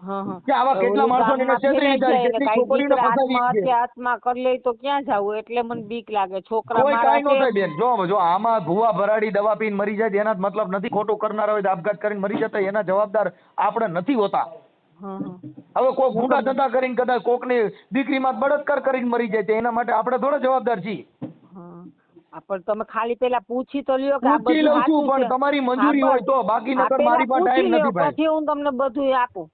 હા, હા. કે આવા કેટલા ઓલું માણસોને ગામમાં છેતરી ફેલાઈ જાય, જાય ને કેટલી કાંઈ છોકરીઓને દીકરા ફસાવી છે. આત્મહત્યા હાથમાં કરી લે તો ક્યાં જવું? એટલે મને બીક લાગે. છોકરા કોઈ મારા કાંઈ નો છે. થાય બેન. જો આમાં ભૂવા ભરાડી દવા પીને મરી જાય એના જ મતલબ નથી. ખોટું કરનારા હોય તો આપઘાત કરીને મરી જતા એના જવાબદાર આપણે નથી હોતા. હા, હા. હવે કોઈ ગુંડા ધંધા કરીને કદાચ કોકની દીકરીમાં બળાત્કાર કરીને મરી જાય તો એના માટે આપણે થોડા જવાબદાર છીએ. હા, પણ તમે ખાલી પેલા પૂછી તો લ્યો કે આ પૂછી બધું લઉં છું, સાચું પણ છે. તમારી મંજૂરી હોય તો, બાકી હા, નકર પેલા મારી પાસે પૂછી ટાઈમ લ્યો, નથી ભાઈ. પછી હું તમને બધું આપું.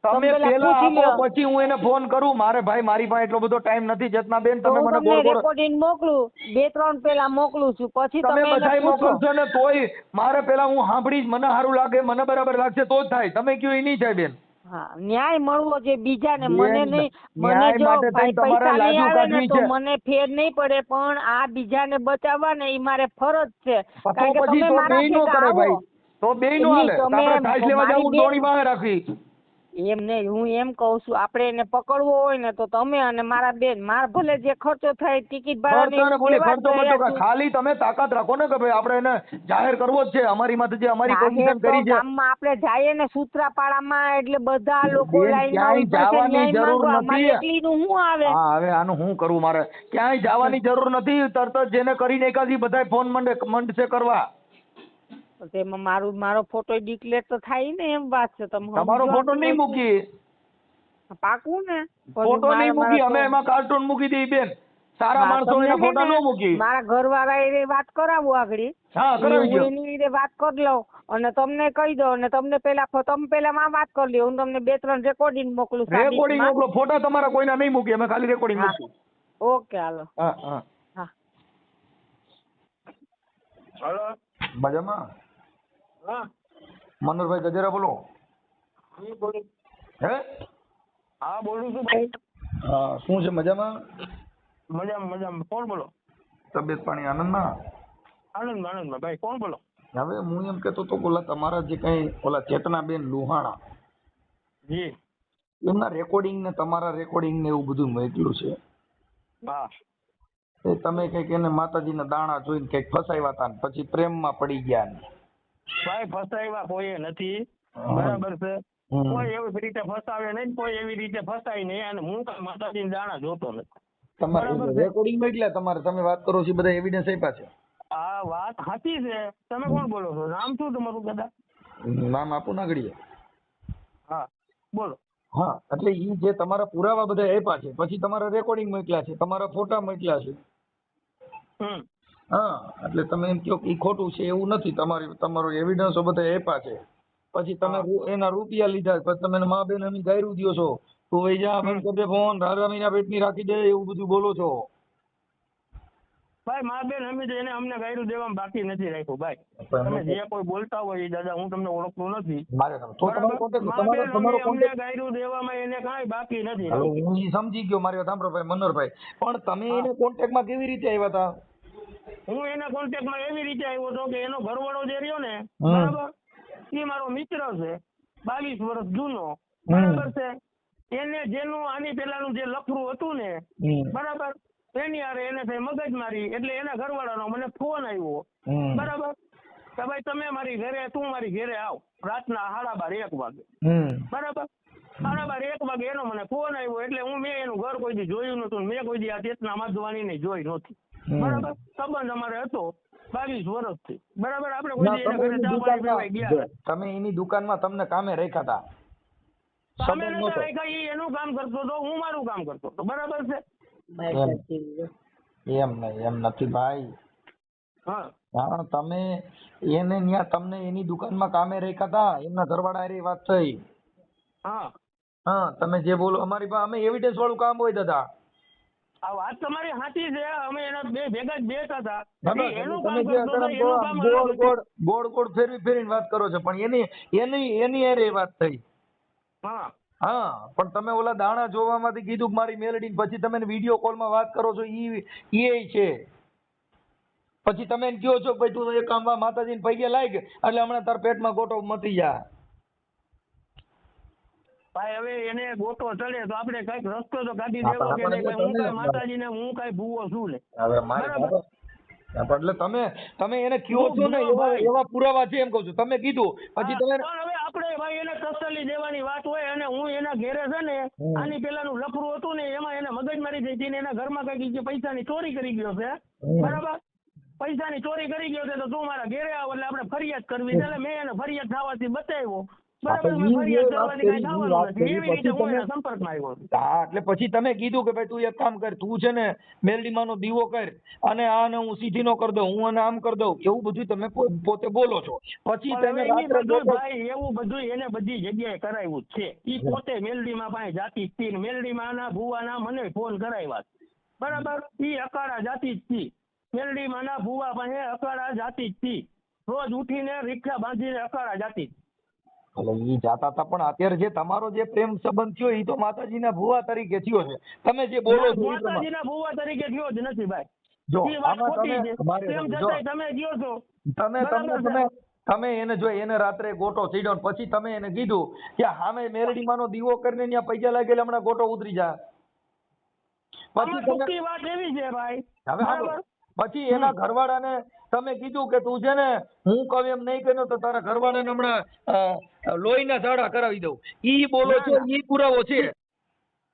તમે પેલા પેલા પૂછી આપો લ્યો. પછી હું એને ફોન કરું. મારે ભાઈ મારી પાસે એટલો બધો ટાઈમ નથી. જતનાબેન તો તમે હું મને તમને ગોળ ગોળ રેકોર્ડિંગ મોકલું, 2-3 પેલા મોકલું છું, પછી તમે તમે એને બધાય પૂછો. મોકલશો ને તોય મારે પેલા હું સાંભળી જ મને સારું લાગે, મને બરાબર લાગશે તો જ થાય. તમે કયો એ નહીં થાય બેન. હા, ન્યાય મળવો જોઈએ બીજાને, મને બેન, નહીં. મને ન્યાય જો માટે ભાઈ તમારે પૈસા નહીં લાજુ આવે ને કાઢવી તો છે. મને ફેર નહીં પડે, પણ આ બીજાને બચાવવા ને એ મારે ફરજ છે. તો કારણ કે પછી તમે તો મારા બેય નો ભેગા કરે આવો. ભાઈ. તો બેય નો એમની હાલે. તમે આપણે ઠાઈસ લેવા મારી જવું બેન- ડોળી માં રાખવી. એમ નહીં, હું એમ કહું છું આપણે એને પકડવો હોય ને તો તમે અને મારા બેન, મારા ભલે જે ખર્ચો થાય ટિકિટ ભાડાની ખર્ચો ને બોલી દેવા ખર્ચો તૈયાર બચો છું. ખાલી તમે તાકાત રાખો ને કે ભાઈ આપણે એને જાહેર કરવો જ છે. અમારી માટે જે અમારી જાહેર પોઝિશન તો કરી છે. ગામમાં આપણે જઈએ ને સૂત્રાપાડામાં એટલે બધા લોકો બેન, લાઈનમાં ક્યાંય ઊભા છે, જવાની ન્યાય જરૂર માંગવા. નથી. મારે એકલીનું શું આવે? હા, હવે આનું હું કરું? મારે ક્યાંય જવાની જરૂર નથી. તરત જ જેને કરીને એકાદી બધાય ફોન મંડશે કરવા. તેમાં મારો ફોટો ડિક્લેર તો થાય ને, એમ વાત છે. તમે તમારો સમજો ફોટો નહીં મૂકી, પાકું ને? ફોટો નહીં મૂકી, અમે એમાં કાર્ટૂન મૂકી દઈએ બેન. સારા હા, માણસો તમને એના છે ફોટા ને ન મૂકી. મારા ઘરવાળા એ વાત કરાવું આગળ. હા, કરાવી હું દો. એની રીતે વાત કરી લઉં અને તમને કહી દો અને તમને તમે પેલા માં વાત કરી લ્યો. હું તમને 2-3 રેકોર્ડિંગ મોકલું. રેકોર્ડિંગ સાદીમાં. મોકલો, ફોટા તમારા કોઈના નહીં મૂકી, અમે ખાલી રેકોર્ડિંગ હા. મૂકશું. ઓકે હાલો. હા હા. હા. હલો. મજામાં? હા. મનોહરભાઈ ગજેરા બોલો. હે? હા બોલું છું ભાઈ. હા, શું છે, મજામાં? મજામાં. કોણ બોલો? તબિયત પાણી આનંદમાં? આનંદમાં ભાઈ. કોણ બોલો? હવે હું એમ કહેતો તો ઓલા તમારા જે કઈ ઓલા ચેતનાબેન લુહાણા, જી. એમના રેકોર્ડિંગ ને તમારા રેકોર્ડિંગ ને એવું બધું મોકલ્યું છે. હા. એ તમે કઈક એને માતાજીના દાણા જોઈને કઈક ફસાવ્યા હતા ને પછી પ્રેમમાં પડી ગયા ને. ભાઈ ફસાવ્યા કોઈએ નથી. હા. બરાબર છે. હમ. કોઈ એવી રીતે ફસાવે નહીં, કોઈ એવી રીતે ફસાય નહીં, અને હું કાંઈ માતાજીના દાણા જોતો નથી. તમારે બરાબર છે. રેકોર્ડિંગ મોકલ્યા તમારે, તમે વાત કરો છો, બધા એવિડન્સ આપ્યા છે. આ વાત સાચી છે. તમે કોણ બોલો છો? નામ શું તમારું કદાચ? નામ આપું ના ઘડીએ. હા બોલો. હા, એટલે ઈ જે તમારા પુરાવા બધા આપ્યા છે, પછી તમારા રેકોર્ડિંગ મોકલ્યા છે, તમારા ફોટા મોકલ્યા છે. હમ. હા, એટલે તમે એમ કહો કે ઈ ખોટું છે એવું નથી. તમારો એવિડન્સો બધા આપ્યા છે, પછી તમે એના રૂપિયા લીધા, પછી તમે એને મા બેન અમે ગાયરું દ્યો છો, તું વઈ જા, બંધ કરી દે ફોન, રાજા મહિના પેટની રાખી દે, એવું બધું બોલો છો. ભાઈ મા બેન અમે એને અમને ગાયરું દેવામાં બાકી નથી રાખ્યું ભાઈ. તમે જે કોઈ બોલતા હોય એ દાદા હું તમને ઓળખતો નથી. મારે તો તમારો કોન્ટેક્ટ, મા બેન તમારો અમને કોન્ટેક્ટ. ગાયરું દેવામાં એને કાંઈ બાકી નથી હવે રાખ્યું. હું ઈ સમજી ગયો, મારી વાત સાંભળો ભાઈ મનોહરભાઈ, પણ તમે હા. એને કોન્ટેક્ટમાં કેવી રીતે આવ્યા હતા? હું એના કોન્ટેક્ટમાં એવી રીતે આવ્યો હતો કે એનો ઘરવાળો જે રહ્યો ને, હમ. બરાબર, એ મારો મિત્ર છે, 22 વર્ષ જૂનો. બરાબર છે. એને જેનું આની પેલાનું જે લફરું હતું ને, બરાબર, એની હારે એને થઈ મગજમારી, એટલે એના ઘરવાળાનો મને ફોન આવ્યો. બરાબર, કે ભાઈ તમે મારી ઘરે, તું મારી ઘરે આવ રાતના 12:30-1 વાગે. બરાબર, 12:30-1 વાગે એનો મને ફોન આવ્યો. એટલે મેં એનું ઘર કોઈ દી જોયું નતું, મેં કોઈ દી આ ચેતના માધવાનીને જોઈ નહોતી. બરાબર, સંબંધ અમારે હતો 22 વર્ષથી. બરાબર, આપણે કોઈ દી એના ઘરે ચા પાણી પીવા ગયા નથી. તમે એની દુકાનમાં તમને કામે રાખ્યા હતા? અમે નતા રાખ્યા, ઈ એનું કામ કરતો હતો, હું મારું કામ કરતો હતો. બરાબર છે. એમ નહીં, એમ નથી ભાઈ. હા. કારણ તમે એને ન્યા તમને એની દુકાનમાં કામે રાખ્યા હતા, એમના ઘરવાળા હારે વાત થઈ. હા. હા, તમે જે બોલો અમારી પાસે અમે એવિડન્સ વાળું કામ હોય દાદા. આ વાત તમારી સાચી છે. અમે એના બે ભેગા જ બેઠા હતા. તમે એનું જે કામ કરતો હતો, એનું કામ અલગ હતું. ગોળ ફેરવીને વાત કરો છો, પણ એની હારે વાત થઈ. હા. હા, પણ તમે ઓલા દાણા જોવામાંથી કીધું કે મારી મેલડી, પછી તમે વિડીયો કોલમાં વાત કરો છો, ઈ છે. પછી તમે એને કહો છો કે ભાઈ તું એક કામ માતાજીને પૈગે લાગ, એટલે હમણાં તાર પેટમાં ગોટો મટી જા. ભાઈ હવે એને ગોટો ચડે તો આપણે કઈક રસ્તો તો કાઢી દેવો કે નહીં. હું કઈ માતાજીને હું કઈ ભૂવો છું ને. હવે બરાબર. એટલે તમે એને કહો છો ને, એવા પુરાવા છે એમ કહું છું. તમે કીધું પછી તમે પણ હવે આપણે ભાઈ એને તસલ્લી દેવાની વાત હોય, અને હું એના ઘેરે છે ને, આની પેલાનું લફરું હતું ને, એમાં એને મગજમારી થઈ હતી ને, એના ઘરમાં કઈક પૈસાની ચોરી કરી ગયો છે. બરાબર, પૈસાની ચોરી કરી ગયો છે, તો તું મારા ઘેરે આવ એટલે આપણે ફરિયાદ કરવી. એટલે મેં એને ફરિયાદ થવાથી બચાવ્યો. બરાબર, ફરિયાદ કરવાથી કઈ થવાનું નથી. એવી રીતે હું એના સંપર્કમાં આવ્યો છું. હા, એટલે પછી તમે કીધું કે ભાઈ તું એક કામ કર, તું છે ને મેલડીમાંનો દીવો કર, અને આને હું સીધીનો કરી દઉં, હું આને આમ કરી દઉં, એવું બધું તમે પોતે બોલો છો. પછી તમે રાત્રે ભાઈ એવું બધું એને બધી જગ્યાએ કરાવ્યું જ છે. ઈ પોતે મેલડીમાં પાસે જાતિ જ હતી. મેલડીમાં ના ભુવાના મને ફોન કરાવ્યા. બરાબર, ઈ અકાળા જાતિ જ હતી. મેલડીમાં ના ભુવા પાસે અકાળા જાતિ જ હતી. રોજ ઉઠીને રિક્ષા બાંધીને અકાળા જાતિ. એટલે ઈ જાતા હતા, પણ અત્યારે જે તમારો જે પ્રેમ સંબંધ થયો એ તો માતાજીના ભુવા તરીકે થયો છે. તમે જે બોલો છો માતાજીના ભુવા તરીકે થયો જ નથી ભાઈ. જો ઈ વાત આમાં ખોટી છે. તમે તેમ છતાંય તમે કહો છો. તમે એને જો એને રાત્રે ગોટો ચડ્યો ને પછી તમે એને કીધું કે સામે મેલડીમાંનો દીવો કરીને ત્યાં પૈસા લાગેલા હમણાં ગોટો ઉતરી જા. પછી ટૂંકી વાત એવી છે ભાઈ. હવે પછી એના ઘરવાળાને તમે કીધું કે તું છે ને હું કહું એમ નહીં કર્યો તો તારા ઘરવાળાને હમણાં લોહીના ઝાડા કરાવી દઉં. ઈ બોલો છો, ઈ પુરાવો છે?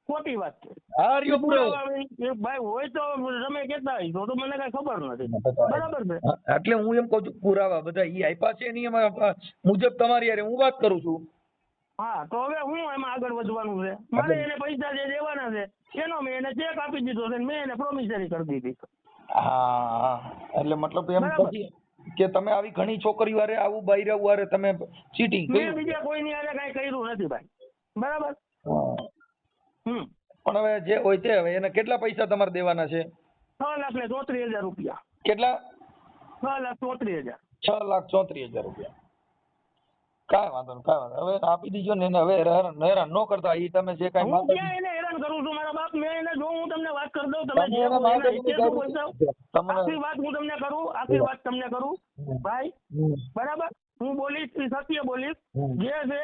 ખોટી વાત છે. હા, રહ્યો પુરાવો. ભાઈ હોય તો તમે કહેતા હોય તો મને કઈ ખબર નથી. બરાબર છે. એટલે હું એમ કહું છું પુરાવા બધા ઈ આપ્યા છે નિયમ મુજબ તમારી હારે હું વાત કરું છું. હા તો હવે હું એમાં આગળ વધવાનું છે? મારે એને પૈસા જે દેવાના છે એનો મેં એને ચેક આપી દીધો છે, મેં એને પ્રોમિસરી કરી દીધી. હા એટલે મતલબ એમ બરાબર. પછી કે તમે આવી ઘણી છોકરીઓ હારે આવું બૈરાઓ હારે તમે ચીટિંગ મેં કર્યું. બીજા કોઈની હારે કાંઈ કર્યું નથી ભાઈ. બરાબર. હા. હમ. પણ હવે જે હોય તે હવે એને કેટલા પૈસા તમારે દેવાના છે? 6,34,000 રૂપિયા. કેટલા? 6,34,000. 6,34,000 રૂપિયા. કાંઈ વાંધો નહીં, કાંઈ વાંધો નહીં. હવે આપી દીજો ને એને, હવે હેરાન ન કરતા. એ તમે જે કાંઈ હું માંગો ક્યાં એને હેરાન કરું છું મારા બાપ? મેં એને જો હું તમને વાત કરી દઉં, તમે તમે જે એને હો માંગો એના છો હિતે તો શું બોલશો? તમને આખી વાત હું તમને કરું, આખી વાત તમને કરું ભાઈ. બરાબર. હું બોલીશ એ સત્ય બોલીશ. જે છે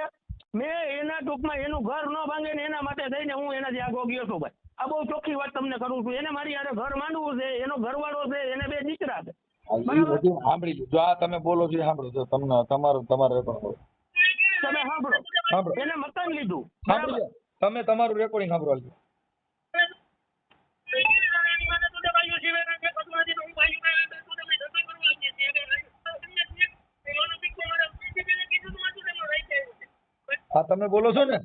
મેં એના ટૂંકમાં એનું ઘર ન ભાંગે ને એના માટે થઈને હું એનાથી આગો ગયો છું ભાઈ. આ બહુ ચોખ્ખી વાત તમને કરું છું. એને મારી હારે ઘર માંડવું છે, એનો ઘરવાળો છે, એને 2 દીકરા છે. એ બધું સાંભળી લો. જો આ તમે બોલો છો એ સાંભળો છો. તમને તમારે રેકોર્ડિંગ તમે સાંભળો. સાંભળો. એને મકાન લીધું. સાંભળી લો. તમે તમારું રેકોર્ડિંગ સાંભળો. હાલો. હા તમે બોલો છો ને?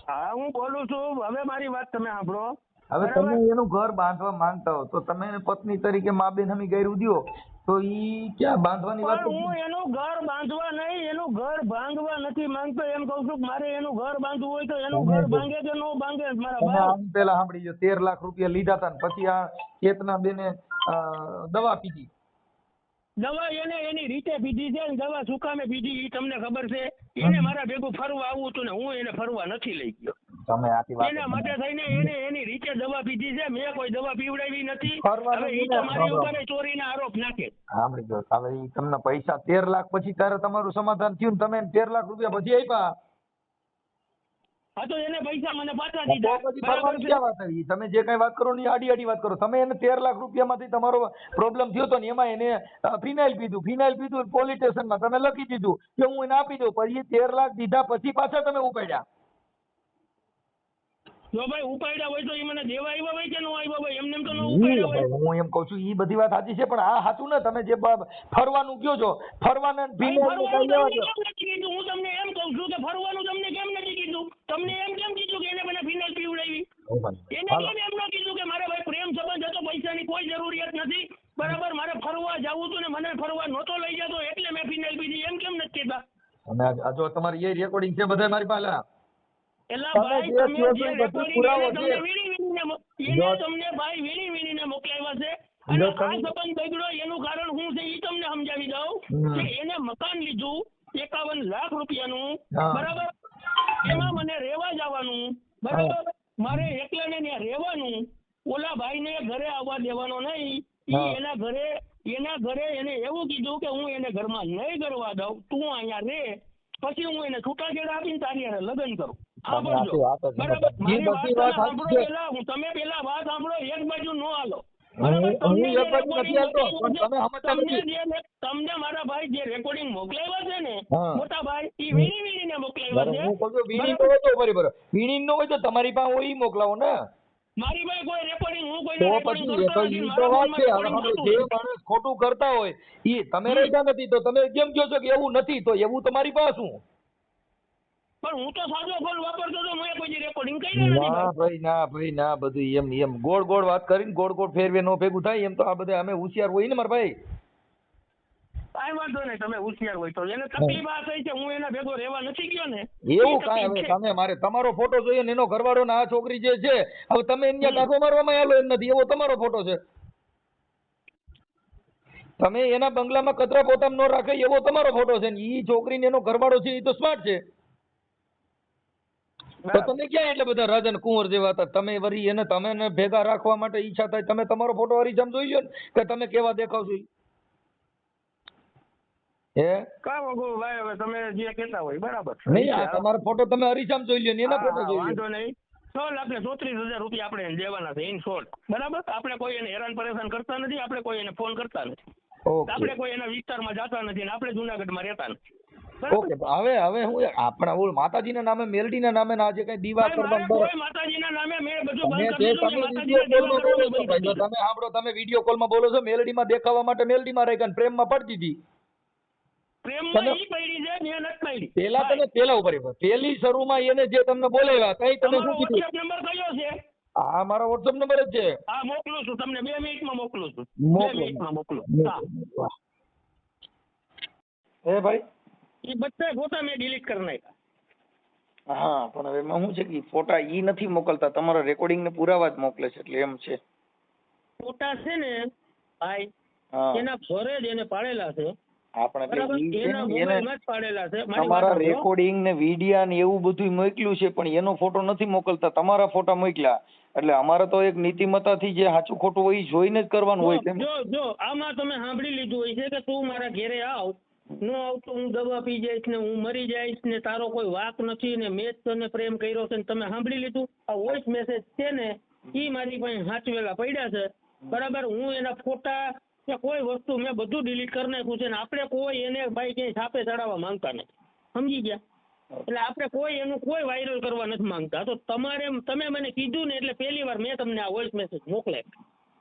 હા હું બોલું છું. હવે મારી વાત તમે સાંભળો. હવે બરાબર? તમે એનું ઘર બાંધવા માંગતા હો તો તમે એને પત્ની તરીકે મા બેન હમી ગાયરું દ્યો તો ઈ ક્યાં બાંધવાની વાત પણ હું એનું ઘર બાંધવા નહીં, એનું ઘર ભાંગવા નથી માંગતો. એમ કહું છું કે મારે એનું ઘર બાંધવું હોય તો એનું ઘર ભાંગે કે ન ભાંગે મારા તમે ભાઈ. આમ પેલા સાંભળી લો. 13 લાખ રૂપિયા લીધા હતા ને પછી આ ચેતના બેને દવા પીધી. દવા એને એની રીતે પીધી છે ને દવા શું કામે પીધી એ તમને ખબર છે? એને મારા ભેગું ફરવા આવવું હતું ને હું એને ફરવા નથી લઈ ગયો. તમે આખી વાત એના માટે થઈને એને એની રીતે દવા પીધી છે. મેં કોઈ દવા પીવડાવી નથી. ફરવાનું હવે એ તો મારી ઉપર ચોરીના આરોપ નાખે. સાંભળી લો. હવે ઈ તમને પૈસા 13 લાખ પછી ત્યારે તમારું સમાધાન થયું ને તમે એને 13 લાખ રૂપિયા પછી આપ્યા. હા તો એને પૈસા મને પાછા તો દીધા. પછી બરાબર ફરવાની છે? ક્યાં વાત આવી? તમે જે કઈ વાત કરો ને એ આડી વાત કરો. તમે એને 13 લાખ રૂપિયામાંથી તમારો પ્રોબ્લેમ થયો હતો ને એમાં એને ફિનાઇલ પીધું પોલીસ સ્ટેશનમાં તમે લખી દીધું કે હું એને આપી દઉં. પછી 13 લાખ દીધા પછી પાછા તમે ઉપાડ્યા. જો ભાઈ ઉપાડ્યા હોય તો એ મને દેવા આવ્યા હોય કે ન આવ્યા હોય? એમને એમ તો ન ઉપાડ્યા હોય. હું એમ કઉ છું ઈ બધી વાત સાચી છે પણ આ સાચું ને તમે જે ફરવાનું કયો છો ફરવાના ભાઈ, ફિનાઇલ ફરવાનું કઈ લેવા તમને દો. કેમ નથી કીધું? હું તમને એમ કહું છું કે ફરવાનું તમને કેમ નથી કીધું? તમને એમ કેમ કીધું કે એને મને ફિનાઇલ પીવડાવી? એને હાલો. કેમ એમ ન કીધું કે મારે ભાઈ પ્રેમ સંબંધ હતો, પૈસાની કોઈ જરૂરિયાત નથી. બરાબર. મારે ફરવા જવું હતું ને મને ફરવા નહોતો લઈ જતો એટલે મેં ફિનાઇલ પીધી. એમ કેમ નથી કીધા? અને આ જો તમારી એ રેકોર્ડિંગ છે બધા મારી પાસે. એલા તમે ભાઈ જે તમે કહો જે છો એ બધું રેકોર્ડિંગ પુરાવો એને છે. તમને વીણી-વીણીને એને તમને ભાઈ વીણી-વીણીને મોકલાવ્યા છે. અને જો આ તમે- સંબંધ બગડ્યો એનું કારણ શું છે એ તમને સમજાવી દઉં કે એને મકાન લીધું 51 લાખ રૂપિયાનું. હા. બરાબર. એમાં મને રહેવા જવાનું. બરાબર. મારે એકલાને ત્યાં રહેવાનું. ઓલા ભાઈને ઘરે આવવા દેવાનો નહીં. હા. એના ઘરે એને એવું કીધું કે હું એને ઘરમાં નહીં કરવા દઉં, તું અહીંયા રહે. પછી હું એને છૂટાછેડા આપીને તારી હારે લગ્ન કરું. તમે સાંભળજો. આખી વાત જ બરાબર. સમજો. મારી એ વાત બધી તમે વાત સાંભળો સાચી છે. પહેલા. તમે પહેલા વાત સાંભળો. એક બાજુ ન હાલો. હું બરાબર. તમને જે એક બાજુ recording નથી હાલતો, પણ મોકલાવ્યું છે, તમે સમજતા નથી. તમને મારા ભાઈ જે રેકોર્ડિંગ મોકલાવ્યા છે ને હા. મોટા ભાઈ એ વીણી-વીણીને મોકલાવ્યા બરાબર. છે. હું કહું છું વીણી નો બરાબર. હોય તો બરાબર. વીણી નો હોય તો તમારી પાસે હોય ઈ મોકલાવો ને. મારી પાસે કોઈ રેકોર્ડિંગ હું તો કોઈને રેકોર્ડિંગ પછી એ કરતો તો નથી. ઈ તો મારા વાત છે. ફોનમાં હવે recording આપણે થતું જે નથી. માણસ ખોટું કરતા હોય ઈ તમે રહેતા નથી તો તમે કેમ કહો છો કે એવું નથી? તો એવું તમારી પાસે શું? પણ હું તો સાદો ફોન વાપરતો હતો. મેં કોઈ રેકોર્ડિંગ કર્યા નથી ના ભાઈ. ભાઈ ના બધું એમ ગોળ વાત કરીને ગોળ ફેરવે નો ભેગું થાય. એમ તો આ બધા અમે હોશિયાર હોય ને મારા ભાઈ. કાંઈ વાંધો નહીં. તમે હોશિયાર હોય તો એને તકલીફ આ થઈ છે. હું એના ભેગો રહેવા નથી ગયો ને. એવું એ કાંઈ હવે તકલીફ છે. તમે મારે તમારો ફોટો જોઈએ ને એનો ઘરવાળો ને આ છોકરી જે છે હવે તમે એને કાઢો મારવામાં આલો એમ નથી. એવો તમારો ફોટો છે. તમે એના બંગલામાં કચરા પોતામ ન રાખે એવો તમારો ફોટો છે ને ઈ છોકરીને એનો ઘરવાળો છે ઈ તો સ્માર્ટ છે. તો બરાબર. તમે ક્યાં એટલે બધા રાજા ને કુંવર જેવા હતા? તમે વરી એને તમે ને ભેગા રાખવા માટે ઈચ્છા થાય તમે તમારો ફોટો હરીજામ જોઈ લો ને કે તમે કેવા દેખાવ છો ઈ. હે કાંઈ વાંધો ભાઈ. હવે તમે જે કહેતા હોય બરાબર. નહીં આ તમારો ફોટો તમે હરીજામ જોઈ લો ને એના ફોટો જોઈ લો. વાંધો નહીં. 6,34,000 રૂપિયા આપણે એને દેવાના છે ઇન શોર્ટ. બરાબર. આપણે કોઈ એને હેરાન પરેશાન કરતા નથી. આપણે કોઈ એને ફોન કરતા નથી. ઓકે આપણે કોઈ એના વિસ્તારમાં જતા નથી ને આપણે જુનાગઢમાં રહેતા નથી. ઓકે હવે હું આપણા ઓલ માતાજીના નામે મેલડીના નામે ના જે કઈ દીવા ભાઈ, મારે કરવાનું કોઈ માતાજીના નામે મેં બધું તમે બંધ જે કરી તમે દીધું છે. વિડીયો માતાજીના કોલમાં દેવા બોલો છો ભાઈ, કરવાનું બંધ કરી જો તમે સાંભળો તમે વિડીયો કોલમાં બોલો છો મેલડીમાં દેખાવા માટે મેલડીમાં રહી ગયા ને પ્રેમમાં પડી દીધી. પ્રેમમાં તમે- ઈ પડી છે મેં નથી પડી પેલા તમે પેલા ઉપર પેલી શરૂમાં એને જે તમને બોલાવ્યા કઈ તમે તમારો શું કીધું? WhatsApp નંબર કયો છે? હા મારો WhatsApp નંબર જ છે. હા મોકલું છું તમને 2 મિનિટમાં મોકલું છું. 2 મોકલો. મિનિટમાં મોકલું. હા એ ભાઈ ઈ બધા ફોટા મેં ડિલીટ કરી નાખ્યા. હા પણ હવે એમાં શું છે કે ફોટા ઈ નથી મોકલતા, તમારા રેકોર્ડિંગ ને પુરાવા જ મોકલે છે, એટલે એમ છે. ફોટા છે ને ભાઈ હા એના ઘરે જ એને પાડેલા છે. આપણે બરાબર ઈ છે એના ને, મોબાઈલમાં જ પાડેલા છે. મારી તમારા વાત સાંભળો. રેકોર્ડિંગ ને વિડિયા ને એવું બધું મોકલ્યું છે, પણ એનો ફોટો નથી મોકલતા, તમારા ફોટા મોકલ્યા. એટલે અમારે તો એક નીતિમત્તાથી જે સાચું ખોટું હોય ઈ જોઈને જ કરવાનું હોય. તેમ જો આમાં તમે સાંભળી લીધું હોય છે કે તું મારા ઘેરે આવ, નો આવતો હું દવા પી જઈશ ને હું મરી જઈશ ને તારો કોઈ વાંક નથી ને મેં જ તને પ્રેમ કર્યો છે ને તમે સાંભળી લીધું. આ વોઇસ મેસેજ છે ને ઈ મારી પાસે સાચવેલા પડ્યા છે. બરાબર હું એના ફોટા કે કોઈ વસ્તુ મેં બધું ડિલીટ કરી નાખ્યું છે ને આપણે કોઈ એને ભાઈ ક્યાંય છાપે ચડાવવા માંગતા નથી. સમજી ગયા? એટલે આપણે કોઈ એનું કોઈ વાયરલ કરવા નથી માંગતા. તો તમે મને કીધું ને એટલે પહેલી વાર મેં તમને આ વોઇસ મેસેજ મોકલે.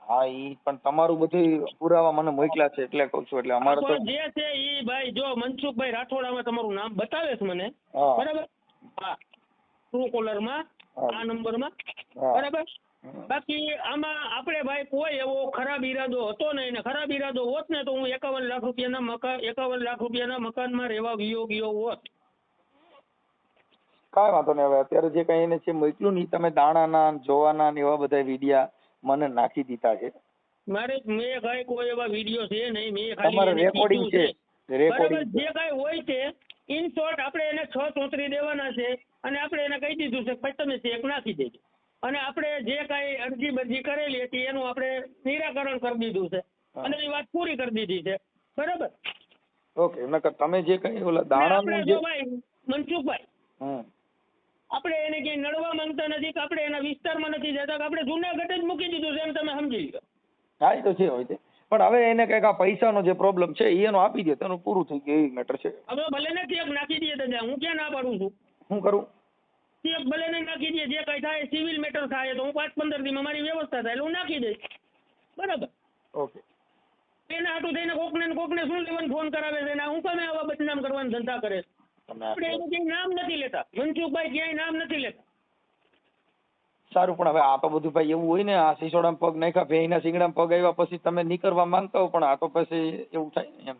હા ઈ પણ તમારું બધું પુરાવા મને મોકલ્યા છે એટલે કહું છું. એટલે અમારે તો પણ જે છે ઈ ભાઈ જો મનસુખભાઈ રાઠોડામાં તમારું નામ બતાવે છે મને. હા. બરાબર હા ટ્રુ કોલરમાં હા. આ નંબરમાં. હા. બરાબર બાકી આમાં આપણે ભાઈ કોઈ એવો ખરાબ ઈરાદો હતો નહીં ને ખરાબ ઈરાદો હોત ને તો હું 51 લાખ રૂપિયાના મકાનમાં રહેવા ગયો હોત. કાંઈ વાંધો નહીં. હવે અત્યારે જે કઈ એને છે મોકલ્યું ને ઈ તમે દાણાના ને જોવાના ને એવા બધા વિડિયા મને નાખી દીધા છે. મેં કાંઈ કોઈ એવા વિડીયો છે નહીં. મેં તમારે ખાલી એને રેકોર્ડિંગ કીધું છે, બરાબર રેકોર્ડિંગ જે કાંઈ હોય છે ઇન શોર્ટ આપણે એને 6 ચોતરી દેવાના છે અને આપણે એને કહી દીધું છે કે તમે ચેક નાખી દેજો અને આપણે જે કાંઈ અરજી બરજી કરેલી હતી એનું આપણે નિરાકરણ કરી દીધું છે અને એ વાત પૂરી કરી દીધી છે. બરાબર ઓકે. નકર તમે જે કઈ ઓલા આપણે દાણાનું જે જો ભાઈ મનસુખભાઈ આપણે એને ક્યાંય નડવા માંગતા નથી કે આપણે એના વિસ્તારમાં નથી જતા કે આપણે જુનાગઢ જ મૂકી દીધું છે એમ તમે સમજી લો. હા એ તો છે હોય છે, પણ હવે એને કઈક આ પૈસાનો જે પ્રોબ્લેમ છે એનો આપી દે તો એનું પૂરું થઈ ગયું એ મેટર છે. હવે ભલે ને ચેક નાખી દઈએ દાદા, હું ક્યાં ના પાડું છું. શું કરું? ચેક ભલે ને નાખી દઈએ, જે કઈ થાય સિવિલ મેટર થાય તો હું 5-15 દીમાં મારી વ્યવસ્થા થાય એટલે હું નાખી દઈશ. બરાબર ઓકે. એના હાટું થઈને કોકને શું લેવાનું ફોન કરાવે છે ને હું કામે આવા બદનામ કરવાનો ધંધા કરે છે. તમે આપણે એનું ક્યાંય નામ નથી લેતા, મનસુખભાઈ ક્યાંય નામ નથી લેતા. સારું, પણ હવે આ તો બધું ભાઈ એવું હોય ને, આ સિસોડામાં પગ નાખ્યા, ભેંના શિંગડામાં પગ આવ્યા પછી તમે નીકળવા માંગતા હો, પણ આ તો પછી એવું થાય ને એમ.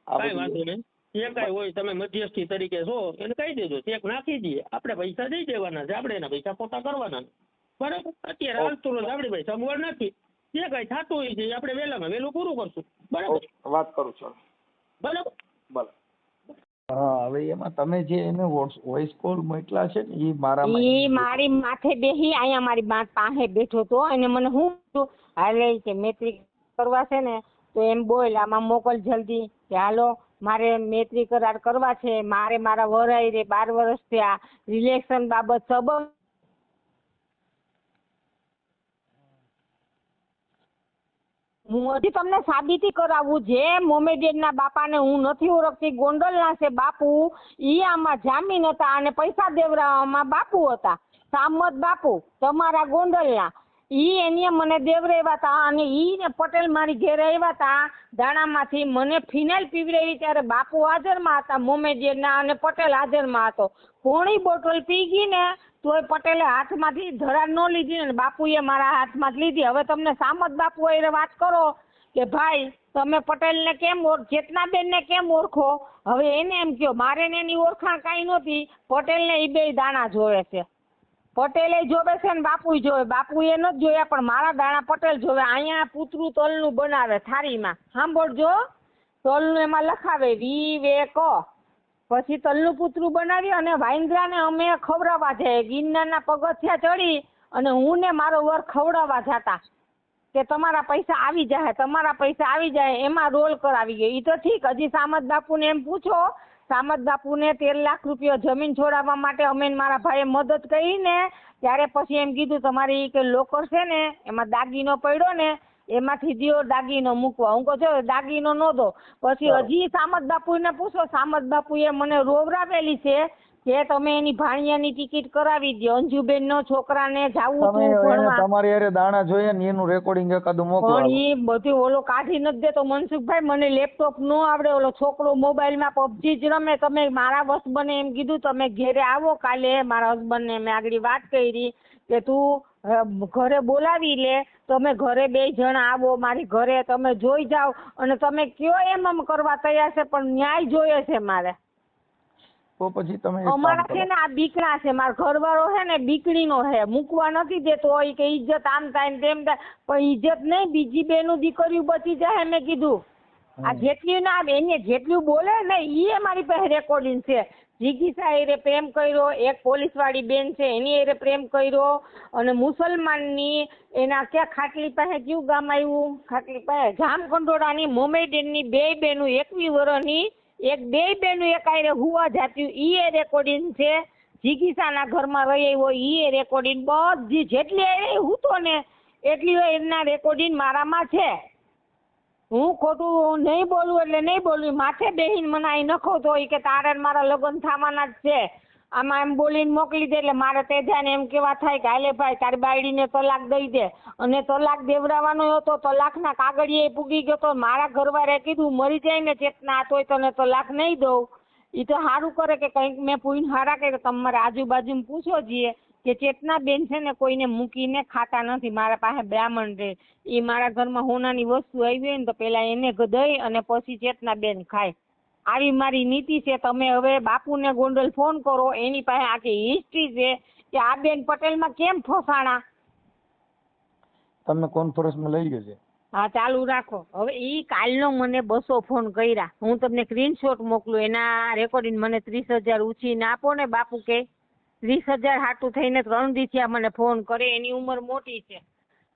આ કાંઈ બધું- વાંધો નહીં. જે કાંઈ હોય તમે મધ્યસ્થી તરીકે છો એને કહી દેજો, ચેક નાખી દઈએ, આપણે પૈસા દઈ દેવાના છે, આપણે એના પૈસા પોતા કરવાના છે. બરાબર અત્યારે હાલ તુરંત આપણી ભાઈ સગવડ નથી, જે કાંઈ થતું હોય છે આપણે વહેલામાં વહેલું પૂરું કરશું. બરાબર ઓકે, વાત કરું છું. બરાબર ભલે. હા, હવે એમાં તમે જે એને વોઇસ કોલ મોકલા છે ને એ મારા ઈ મારી માથે બેહી અહીંયા મારી પાસે બેઠો તો અને મને હું કીધું, હાલે કે મૈત્રી કરવા છે ને તો એમ બોલ આમાં મોકલ જલ્દી કે હાલો મારે મૈત્રી કરાર કરવા છે, મારે મારા વરાઈ રે 12 વર્ષ થયા, રિલેશન બાબત સંબંધ હું હજી તમને સાબિતી કરાવું. જે મોમેડિયનના બાપાને હું નથી ઓળખતી, ગોંડલના છે બાપુ, ઈ આમાં જામીન હતા અને પૈસા દેવરાવામાં બાપુ હતા, સામત બાપુ તમારા ગોંડલના. ઈ એને મને દેવરાવ્યા હતા અને ઈ ને પટેલ મારી ઘેર આવ્યા હતા દાણામાંથી, મને ફિનાઇલ પીવડાવી ત્યારે બાપુ હાજરમાં હતા મોમેડિયનના અને પટેલ હાજરમાં હતો. પોણી બોટલ પી ગઈ ને તોય પટેલે હાથમાંથી ધરાર ન લીધી ને બાપુએ મારા હાથમાંથી લીધી. હવે તમને સામત બાપુ એ વાત કરો કે ભાઈ તમે પટેલને કેમ ચેતનાબેનને કેમ ઓળખો? હવે એને એમ કહો, મારે ને એની ઓળખાણ કાંઈ નહોતી, પટેલને ઈ બે દાણા જોવે છે, પટેલે જોવે છે ને બાપુય જોવે. બાપુએ નથી જોયા પણ મારા દાણા પટેલ જોવે. અહીંયા પૂતરું તલનું બનાવે થાળીમાં, સાંભળજો, તલનું એમાં લખાવે વી-વે-ક, પછી તલનું પૂતરું બનાવી અને વાંદરાને અમે ખવડાવવા જાય, ગિરનારના પગથિયા ચડી અને હું ને મારો વર ખવડાવવા જતા કે તમારા પૈસા આવી જાય, તમારા પૈસા આવી જાય, એમાં રોલ કરાવી ગયો. એ તો ઠીક, હજી સામત બાપુને એમ પૂછો, સામત બાપુને 13 લાખ રૂપિયા જમીન છોડાવવા માટે અમે મારા ભાઈએ મદદ કરી ને ત્યારે પછી એમ કીધું તમારી કે લોકર છે ને એમાં દાગીનો પડ્યો ને એમાંથી દિયો દાગીનો મૂકવા. હું કહું છું દાગીનો ન દો. પછી હજી સામત બાપુને પૂછો, સામત બાપુએ મને રોવરાવેલી છે કે તમે એની ભાણિયાની ટિકિટ કરાવી દો, અંજુબેન નો છોકરાને જાવું તમે હતું એને ભણવા, તમારી હારે દાણા જોઈએ ને એનું રેકોર્ડિંગ એકાદું મોકલો. પણ ઈ બધું ઓલો કાઢી નથી દેતો મનસુખભાઈ. મને લેપટોપ નો આવડે, ઓલો છોકરો મોબાઈલમાં પબજી જ રમે. તમે મારા હસબન્ડે એમ કીધું તમે ઘેરે આવો કાલે. મારા હસબન્ડને મેં આગળ વાત કરી કે તું ઘરે બોલાવી લે, તમે ઘરે 2 જણા આવો મારી ઘરે, તમે જોઈ જાઓ અને તમે કયો એમ કરવા તૈયાર છે, પણ ન્યાય જોઈએ છે મારે. તો પછી તમે એક કામ અમારા કરો. છે ને આ બીકણા છે, મારો ઘરવાળો છે ને બીકણીનો છે, મૂકવા નથી દેતો. હોય કે ઇજ્જત આમ થાય ને તેમ થાય, પણ ઇજ્જત નહીં, બીજી બેનું દીકરીઓ બચી જાય. મેં કીધું આ જેટલી ના એને જેટલું બોલે ને એ મારી પાસે રેકોર્ડિંગ છે. જીગીસા એરે પ્રેમ કર્યો, એક પોલીસ વાળી બેન છે એની એરે પ્રેમ કર્યો, અને મુસલમાનની એના ક્યાં ખાટલી પાસે કયું ગામ આવ્યું, ખાટલી પાસે જામકંડોળાની મોમેડેનની 2 બેનું 21 વર્ષની, એક 2 બેનું એક આયરે હુવા જાત્યું, ઈ રેકોર્ડિંગ છે. જીગીસાના ઘરમાં રહી આવ્યો ઈ રેકોર્ડિંગ, બધી જેટલી આયરે હૂતો ને એટલી એના રેકોર્ડિંગ મારામાં છે. હું ખોટું નહીં બોલું એટલે નહીં બોલું, માથે બેહીને મને અહીં નખો તો કે તારે મારા લગ્ન થવાના જ છે, આમાં એમ બોલીને મોકલી દે. એટલે મારે તે ધ્યાને એમ કેવા થાય કે હાલે ભાઈ તારી બાયડીને તલાક દઈ દે. અને તલાક દેવડાવવાનો હતો, તલાકના કાગળિયે પૂગી ગયો તો મારા ઘરવાળાએ કીધું મરી જાય ને ચેતના તોય તને તલાક નહીં દઉં. એ તો સારું કરે કે કંઈક મેં પૂઈને હારા કે તમારે આજુબાજુમાં પૂછો જઈએ કે ચેતના બેન છે ને કોઈને મૂકીને ખાતા નથી. મારા પાસે બ્રાહ્મણ રહે, એ મારા ઘરમાં હોનાની વસ્તુ આવી હોય ને તો પેલા એને દઈ અને પછી ચેતના બેન ખાય. આવી મારી નીતિ છે. તમે હવે બાપુને ગોંડલ ફોન કરો, એની પાસે આખી હિસ્ટ્રી છે કે આ બેન પટેલમાં કેમ ફસાણા. તમે કોન્ફરન્સમાં લઈ ગયો છે. હા ચાલુ રાખો. હવે ઈ કાલનો મને 200 ફોન કર્યા, હું તમને સ્ક્રીનશોટ મોકલું, એના રેકોર્ડિંગ મને 30,000 ઉછીને આપો ને બાપુ કે 30,000 હાટું થઈને 3 દી થયા મને ફોન કરે. એની ઉંમર મોટી છે,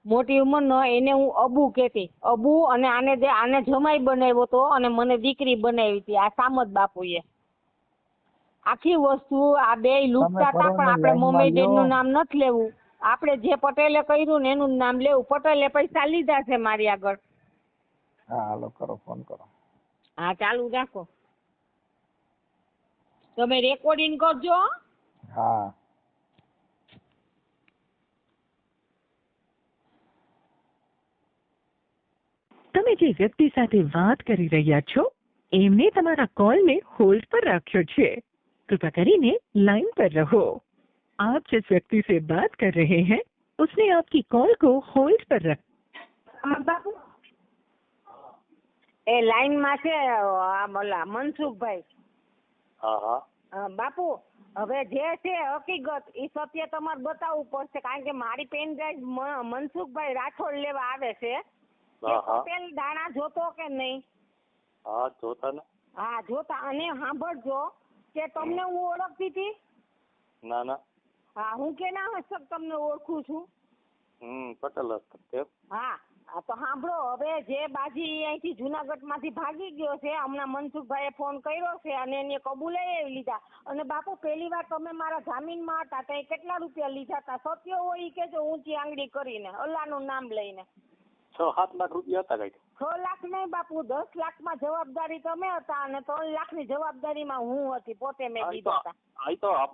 મોટી ઉંમરનો, એને હું અબુ કહેતી, અબુ, અને આને જમાઈ બનાવ્યો તો અને મને દીકરી બનાવી હતી આ સામત બાપુએ. આખી વસ્તુ આ 2 લૂંટતા હતા, પણ આપણે મોમેડેનનું નામ નથી લેવું, આપણે જે પટેલે કર્યું ને એનું નામ લેવું. પટેલે પૈસા લીધા છે મારી આગળ. હા હાલો કરો, ફોન કરો. હા ચાલુ રાખો, તમે રેકોર્ડિંગ કરજો. હા તમે જે વ્યક્તિ સાથે વાત કરી રહ્યા છો એમને તમારા કોલને હોલ્ડ પર રાખ્યો છે, कृपया કરીને लाइन पर रहो। आप जिस व्यक्ति से बात कर रहे हैं उसने आपकी कॉल को होल्ड पर रखा। એ લાઈનમાં છે આ બોલા મનસુખભાઈ. હા બાપુ હવે જે છે હકીકત એ સત્ય તમારે બતાવવું પડશે, કારણ કે મારી પેન ડ્રાઈવ મનસુખભાઈ રાઠોડ લેવા આવે છે. પટેલ દાણા જોતો કે નહીં? હા જોતા ને. હા જોતા. અને સાંભળજો કે તમને હું ઓળખતી હતી? ના ના. હા હું કેના હસ્તક તમને ઓળખું છું? પટેલ હસ્તક. હા તો સાંભળો, હવે જે બાજી અહીંથી જુનાગઢ માંથી ભાગી ગયો છે, હમણાં મનસુખભાઈએ ફોન કર્યો છે અને એને કબૂલાઈ લીધા. અને બાપુ પહેલી વાર તમે મારા જામીનમાં હતા તો કેટલા રૂપિયા લીધા હતા? સત્ય હોય કે જો ઊંચી આંગળી કરીને અલ્લાહનું નામ લઈને 6-7 લાખ રૂપિયા હતા કઈક. 6 લાખ નહીં બાપુ, 10 લાખમાં જવાબદારી તમે હતા અને 3 લાખની જવાબદારીમાં હું હતી, પોતે મેં દીધા હતા.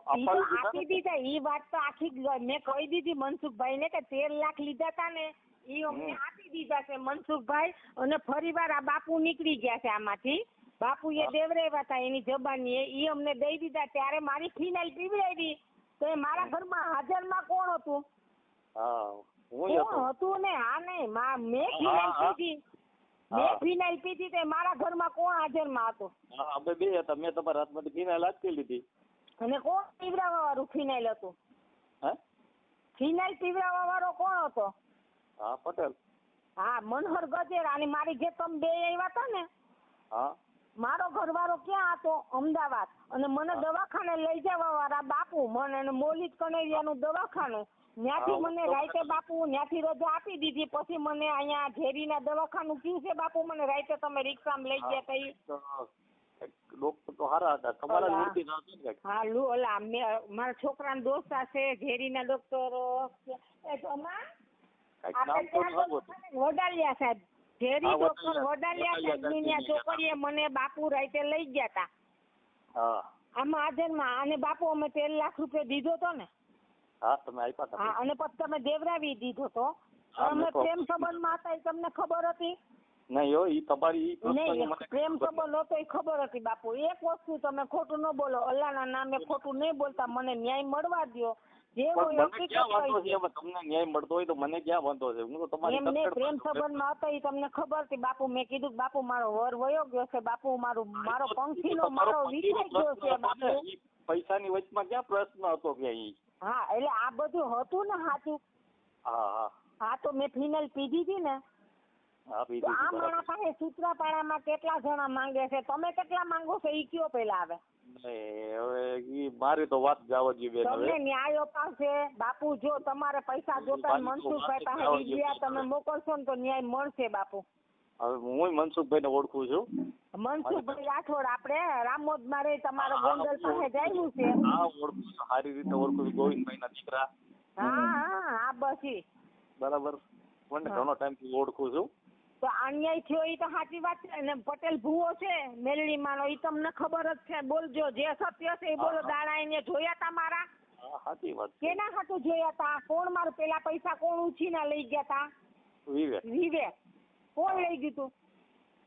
આપી દીધા. ઈ વાત તો આખી મેં કહી દીધી મનસુખભાઈ ને કે 13 લાખ લીધા હતા ને ઈ અમને આપી દીધા છે મનસુખભાઈ. અને ફરી વાર આ બાપુ નીકળી ગયા છે આમાંથી. બાપુ એ દેવરેવા હતા એની જબાની, ઈ અમને દઈ દીધા. ત્યારે મારી ફિનાઇલ પીવડાવી તો એ મારા ઘરમાં હાજરમાં કોણ હતું? કોણ હતું ને? હા નહીં, મેં ફિનાઇલ પીધી, મેં ફિનાઇલ પીધી તો મારા ઘરમાં કોણ હાજરમાં હતું? અમે 2 હતા. મેં તમારા હાથમાંથી ફિનાઇલ આપી લીધી. અને કોણ પીવડાવવા વાળું ફિનાઇલ હતું? ફિનાઇલ પીવડાવવા વાળો કોણ હતો? હા પટેલ. હા મનહર ગજેરા. અને મારી જે તમે 2 આવ્યા હતા ને, હા મારો ઘરવાળો ક્યાં હતો? અમદાવાદ. અને મને દવાખાને લઈ જવા વાળા બાપુ, મને મોલિત કનેરિયાનું દવાખાનું, ત્યાંથી મને રાઈતે બાપુ ત્યાંથી રજા આપી દીધી. પછી મને અહીંયા ઝેરીના દવાખાનું કયું છે બાપુ, મને રાઈતે તમે રિક્ષામાં લઈ ગયા હતા. ડોક્ટર તો સારા હતા તમારા મૂર્તિ ના હતા. હા ઓલા મારા છોકરાના દોસ્ત છે ઝેરીના ડોક્ટરો. વડાલિયા સાહેબ, ઝેરી ડોક્ટર વડાલિયા સાહેબ ની છોકરીએ મને બાપુ રાઈતે લઈ ગયા હતા. આમાં હાજરમાં અને બાપુ અમે 13 લાખ રૂપિયા દીધો તો ને? હા તમે આપ્યા હતા. હા, અને પછી તમે દેવરાવી દીધો તો. હા, અમે મેં તો- પ્રેમ સંબંધમાં હતા એ તમને ખબર હતી? નહીં હો, ઈ તમારી ઈ પ્રશ્નની નહીં, મને પ્રેમ ખબર સંબંધ હતો એ ખબર હતી બાપુ. એક વસ્તુ તમે ખોટું ન બોલો, અલ્લાહના નામે ખોટું નહીં બોલતા, મને ન્યાય મળવા દ્યો. જે નથી. હોય પણ મને ક્યાં વાંધો છે હકીકત એમાં? તમને ન્યાય મળતો હોય તો મને ક્યાં વાંધો છે? હું તો તમારી એમને તકડ પ્રેમ પર છું. સંબંધમાં હતા એ તમને ખબર હતી બાપુ. મેં કીધું કે બાપુ મારો વર વયો ગયો છે બાપુ, મારો પંખીનો તમારો મારો વિખાઈ ગયો પ્રશ્ન છે હતો ને, બાપુ. ઈ પૈસાની વચમાં ક્યાં પ્રશ્ન હતો ક્યાં ઈ? હા, એટલે આ બધું હતું ને સાચું. હા હા હા, તો મેં ફિનલ પીધી હતી ને. હા તો બીજું આ માણસ પાસે સૂત્રાપાડામાં કેટલા જણા માંગે છે? તમે કેટલા માંગો છો ઈ કયો પેલા આવે? હવે ઈ મારી તો વાત જવા દઈએ બેન. હવે તમને ન્યાય અપાવશે બાપુ. જો તમારે પૈસા જોતા હોય, મનસુખભાઈ પાસે વિદ્યા તમે મોકલશો ને તો ન્યાય મળશે બાપુ. હવે હું મનસુખભાઈ ને ઓળખું છું. મનસુખભાઈ રાઠોડ આપણે રામોદમાં રહી તમારો ગોંડલ પાસે જાયું છે. હા ઓળખું છું, સારી રીતે ઓળખું છું. ગોવિંદભાઈ ના દીકરા. હા બસ ઈ. બરાબર, મને ઘણો ટાઈમ થી ઓળખું છું. તો અન્યાય થયો એ તો સાચી વાત છે. અને પટેલ ભૂવો છે મેલડીમાંનો, એ તમને ખબર જ છે. બોલજો, જે સત્ય છે એ બોલો. દાડા એને જોયા તા મારા? હા સાચી વાત છે. કેના હાટું જોયા તા? કોણ મારું પેલા પૈસા કોણ ઉછીના લઈ ગયા તા? વિવેક વિવેક. કોણ લઈ ગયું તું?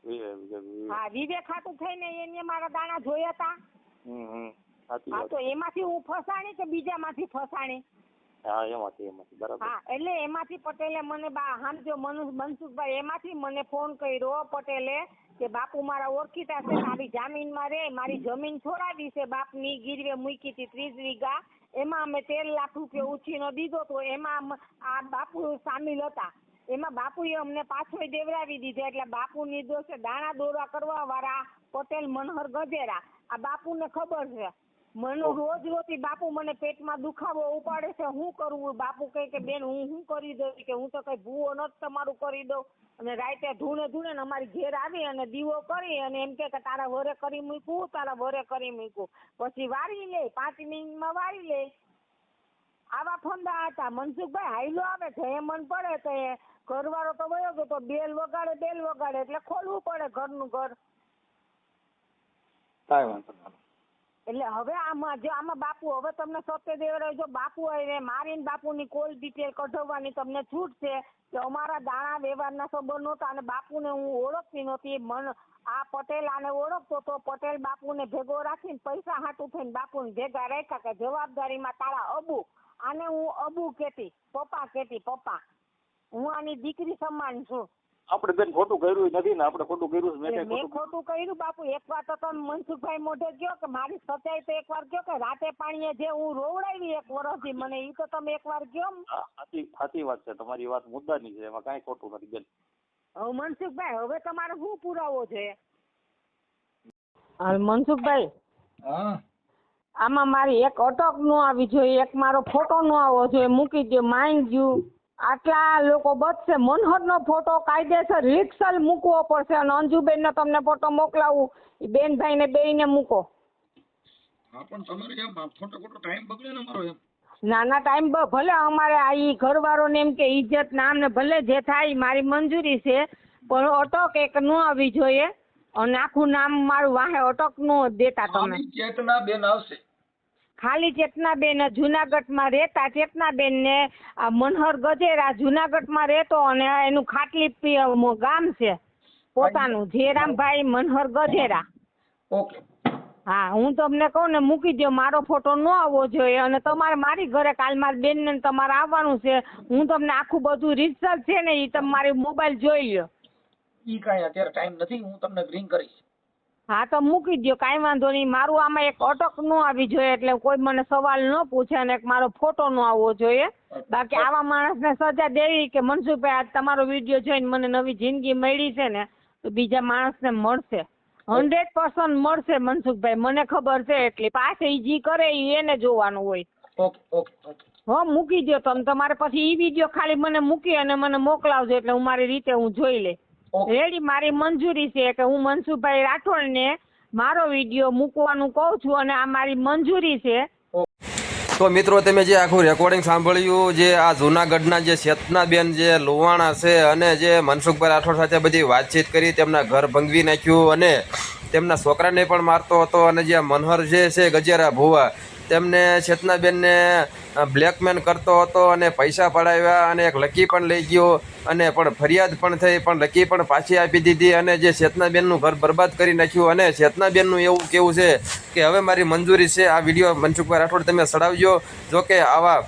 વિવેક. હા, વિવેક હાટું થઈને એને મારા દાણા જોયા તા. સાચી હા, વાત. તો એમાંથી હું ફસાણી કે બીજામાંથી ફસાણી? હા એમાંથી બરાબર. હા, એટલે એમાંથી પટેલે મને સમજો મનસુખભાઈ એમાંથી મને ફોન કર્યો પટેલે કે બાપુ મારા ઓળખીતા છે, તારી જામીનમાં રે, મારી જમીન છોડાવી છે બાપની, ગીરવે મૂકી હતી 30 વીઘા. એમાં અમે 13 લાખ રૂપિયા ઉછીનો દીધો તો એમાં આ બાપુ સામેલ હતા. એમાં બાપુએ અમને પાછો દેવરાવી દીધો. એટલે બાપુ નિર્દોષ છે. દાણા દોરા કરવા વાળા પટેલ મનહર ગજેરા. આ બાપુને ખબર છે. મને રોજ રોતી બાપુ મને પેટમાં દુખાવો ઉપાડે છે, હું કરવું? બાપુ કહે કે બેન હું શું કરી દઉં, કે હું તો કઈ ભૂવો નથી તમારું કરી દઉં. અને રાતે ધૂણે ને અમારી ઘેર આવી અને દીવો કરી અને એમ કે તારા વરે કરી મૂકવું, તારા વરે કરી મૂકવું. પછી વારી લે, 5 મિનિટમાં વારી લે. આવા ફંદા હતા. મનસુખભાઈ હાઈલો આવે છે એ મન પડે તો એ ઘરવાળો તો વયો ગયો તો બેલ વગાડે એટલે ખોલવું પડે ઘરનું ઘર. કાંઈ વાંધો નહીં. એટલે હવે આમાં બાપુ હવે તમને સત્યદેવરાય જો બાપુ હોય મારીને બાપુની કોલ ડિટેલ કઢાવવાની તમને છૂટ છે કે અમારા દાણા વ્યવહારના સંબંધ નહોતા અને બાપુને હું ઓળખતી નહોતી. આ પટેલ આને ઓળખતો તો પટેલ બાપુને ભેગો રાખીને પૈસા હાટું થઈને બાપુને ભેગા રાખ્યા કે જવાબદારીમાં તારા અબુ. આને હું અબુ કહેતી, પપ્પા કહેતી, પપ્પા. હું આની દીકરી સમાન છું. આપણે બેન ખોટું કર્યું નથી ને, આપણે ખોટું કર્યું મેં ખોટું કર્યું બાપુ. એક વાર તો તમે મનસુખભાઈ મોઢે કહો કે મારી સચ્ચાઈ તો એક વાર કહો કે રાતે પાણીએ જે હું રોવડાવી 1 વર્ષથી મને, એ તો તમે એક વાર કહો. સાચી વાત છે, તમારી વાત મુદ્દાની છે, એમાં કાંઈ ખોટું નથી બેન. હવે મનસુખભાઈ હવે તમારે શું પુરાવો છે? મનસુખભાઈ હા આમાં મારી એક અટક નો આવી જોઈએ, એક મારો ફોટો નો આવવો જોઈએ. મૂકી દો માઇન્ડ યુ. આટલા લોકો બચશે. મનહરનો ફોટો કાયદેસર રિક્સલ મૂકવો પડશે અને અંજુબેનનો તમને ફોટો મોકલાવું, એ બેનભાઈને બેયને મૂકો. હા પણ તમારે એમ ખોટો ટાઈમ બગડે ને અમારો એમ. નાના ટાઈમ ભલે અમારે આ ઈ ઘરવાળોને એમ કે ઇજ્જત નામ ને ભલે જે થાય મારી મંજૂરી છે, પણ અટક એક ન આવી જોઈએ અને આખું નામ મારું વાહે અટક નો દેતા તમે. ચેતના બેન આવશે. ખાલી ચેતનાબેન જુનાગઢમાં રહેતા. ચેતનાબેન ને મનહર ગજેરા જુનાગઢમાં રહેતો અને એનું ખાટલી ગામ છે પોતાનું, જેરામભાઈ મનહર ગજેરા. ઓકે. હા, હું તમને કહું ને મૂકી દો. મારો ફોટો ન આવવો જોઈએ અને તમારે મારી ઘરે કાલ મારી બેન ને તમારે આવવાનું છે. હું તમને આખું બધું રિઝલ્ટ છે ને એ તમે મારી મોબાઈલ જોઈ લો. ઈ કાંઈ અત્યારે ટાઈમ નથી, હું તમને રિંગ કરીશ. હા તો મૂકી દો, કાંઈ વાંધો નહીં. મારું આમાં એક અટક ન આવી જોઈએ એટલે કોઈ મને સવાલ ન પૂછે અને એક મારો ફોટો ન આવવો જોઈએ. બાકી આવા માણસને સજા દેવી કે મનસુખભાઈ આજ તમારો વિડીયો જોઈને મને નવી જિંદગી મળી છે ને તો બીજા માણસને મળશે, 100% મળશે મનસુખભાઈ. મને ખબર છે એટલી. પાસે ઈ જી કરે એને જોવાનું હોય. Okay okay okay. હો મૂકી દો તમે. તમારે પછી ઈ વિડીયો ખાલી મને મૂકી અને મને મોકલાવજો એટલે હું મારી રીતે હું જોઈ લે. રેડી, મારી મંજૂરી છે કે હું મનસુખભાઈ રાઠોડને મારો વિડીયો મૂકવાનું કહું છું અને આ મારી મંજૂરી છે. તો મિત્રો તમે જે આખું રેકોર્ડિંગ સાંભળ્યું, જે આ જૂનાગઢના જે ચેતનાબેન જે લુવાણા છે અને જે મનસુખભાઈ રાઠોડ સાથે બધી વાતચીત કરી, તેમના ઘર ભંગવી નાખ્યું અને તેમના છોકરાને પણ મારતો હતો, અને જે મનહર જે છે ગજેરા ભુવા તેમને ચેતનાબેનને બ્લેકમેલ કરતો હતો અને પૈસા પડાવ્યા, અને એક લકી પણ લઈ ગયો અને પણ ફરિયાદ પણ થઈ, પણ લકી પણ પાછી આપી દીધી, અને જે ચેતનાબેનનું ઘર બરબાદ કરી નાખ્યું. અને ચેતનાબેનનું એવું કેવું છે કે હવે મારી મંજૂરી છે, આ વિડીયો મનસુખભાઈ રાઠોડ તમે ચડાવજો, જોકે આવા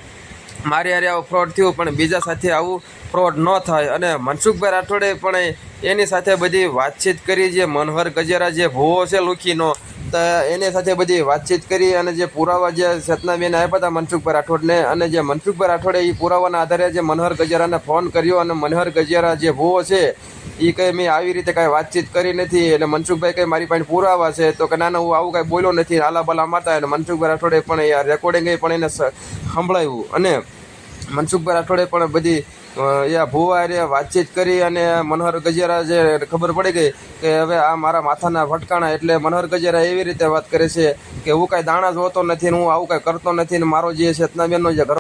મારી હારે આવું ફ્રોડ થયું પણ બીજા સાથે આવું ફ્રોડ ન થાય. અને મનસુખભાઈ રાઠોડે પણ એની સાથે બધી વાતચીત કરી, જે મનહર ગજેરા જે ભૂવો છે લુખીનો, તો એની સાથે બધી વાતચીત કરી, અને જે પુરાવા જે ચેતનાબેને આપ્યા હતા મનસુખભાઈ રાઠોડને, અને જે મનસુખભાઈ રાઠોડે એ પુરાવાના આધારે જે મનહર ગજેરાને ફોન કર્યો, અને મનહર ગજેરા જે ભૂવો છે એ કંઈ મેં આવી રીતે કાંઈ વાતચીત કરી નથી, એટલે મનસુખભાઈ કંઈ મારી પાસે પુરાવા છે, તો કે ના ના હું આવું કાંઈ બોલ્યો નથી, આલા બાલા મારતા. અને મનસુખભાઈ રાઠોડે પણ એ રેકોર્ડિંગ પણ એને સંભળાવ્યું, અને મનસુખભાઈ રાઠોડે પણ બધી એ ભુવા હારે વાતચીત કરી, અને મનહર ગજેરા જે ખબર પડી ગઈ કે હવે આ મારા માથાના ભટકાણા, એટલે મનહર ગજેરા એવી રીતે વાત કરે છે કે હું કાંઈ દાણા જોતો નથી ને હું આવું કાંઈ કરતો નથી ને મારો જે ચેતનાબેનનો જે ઘર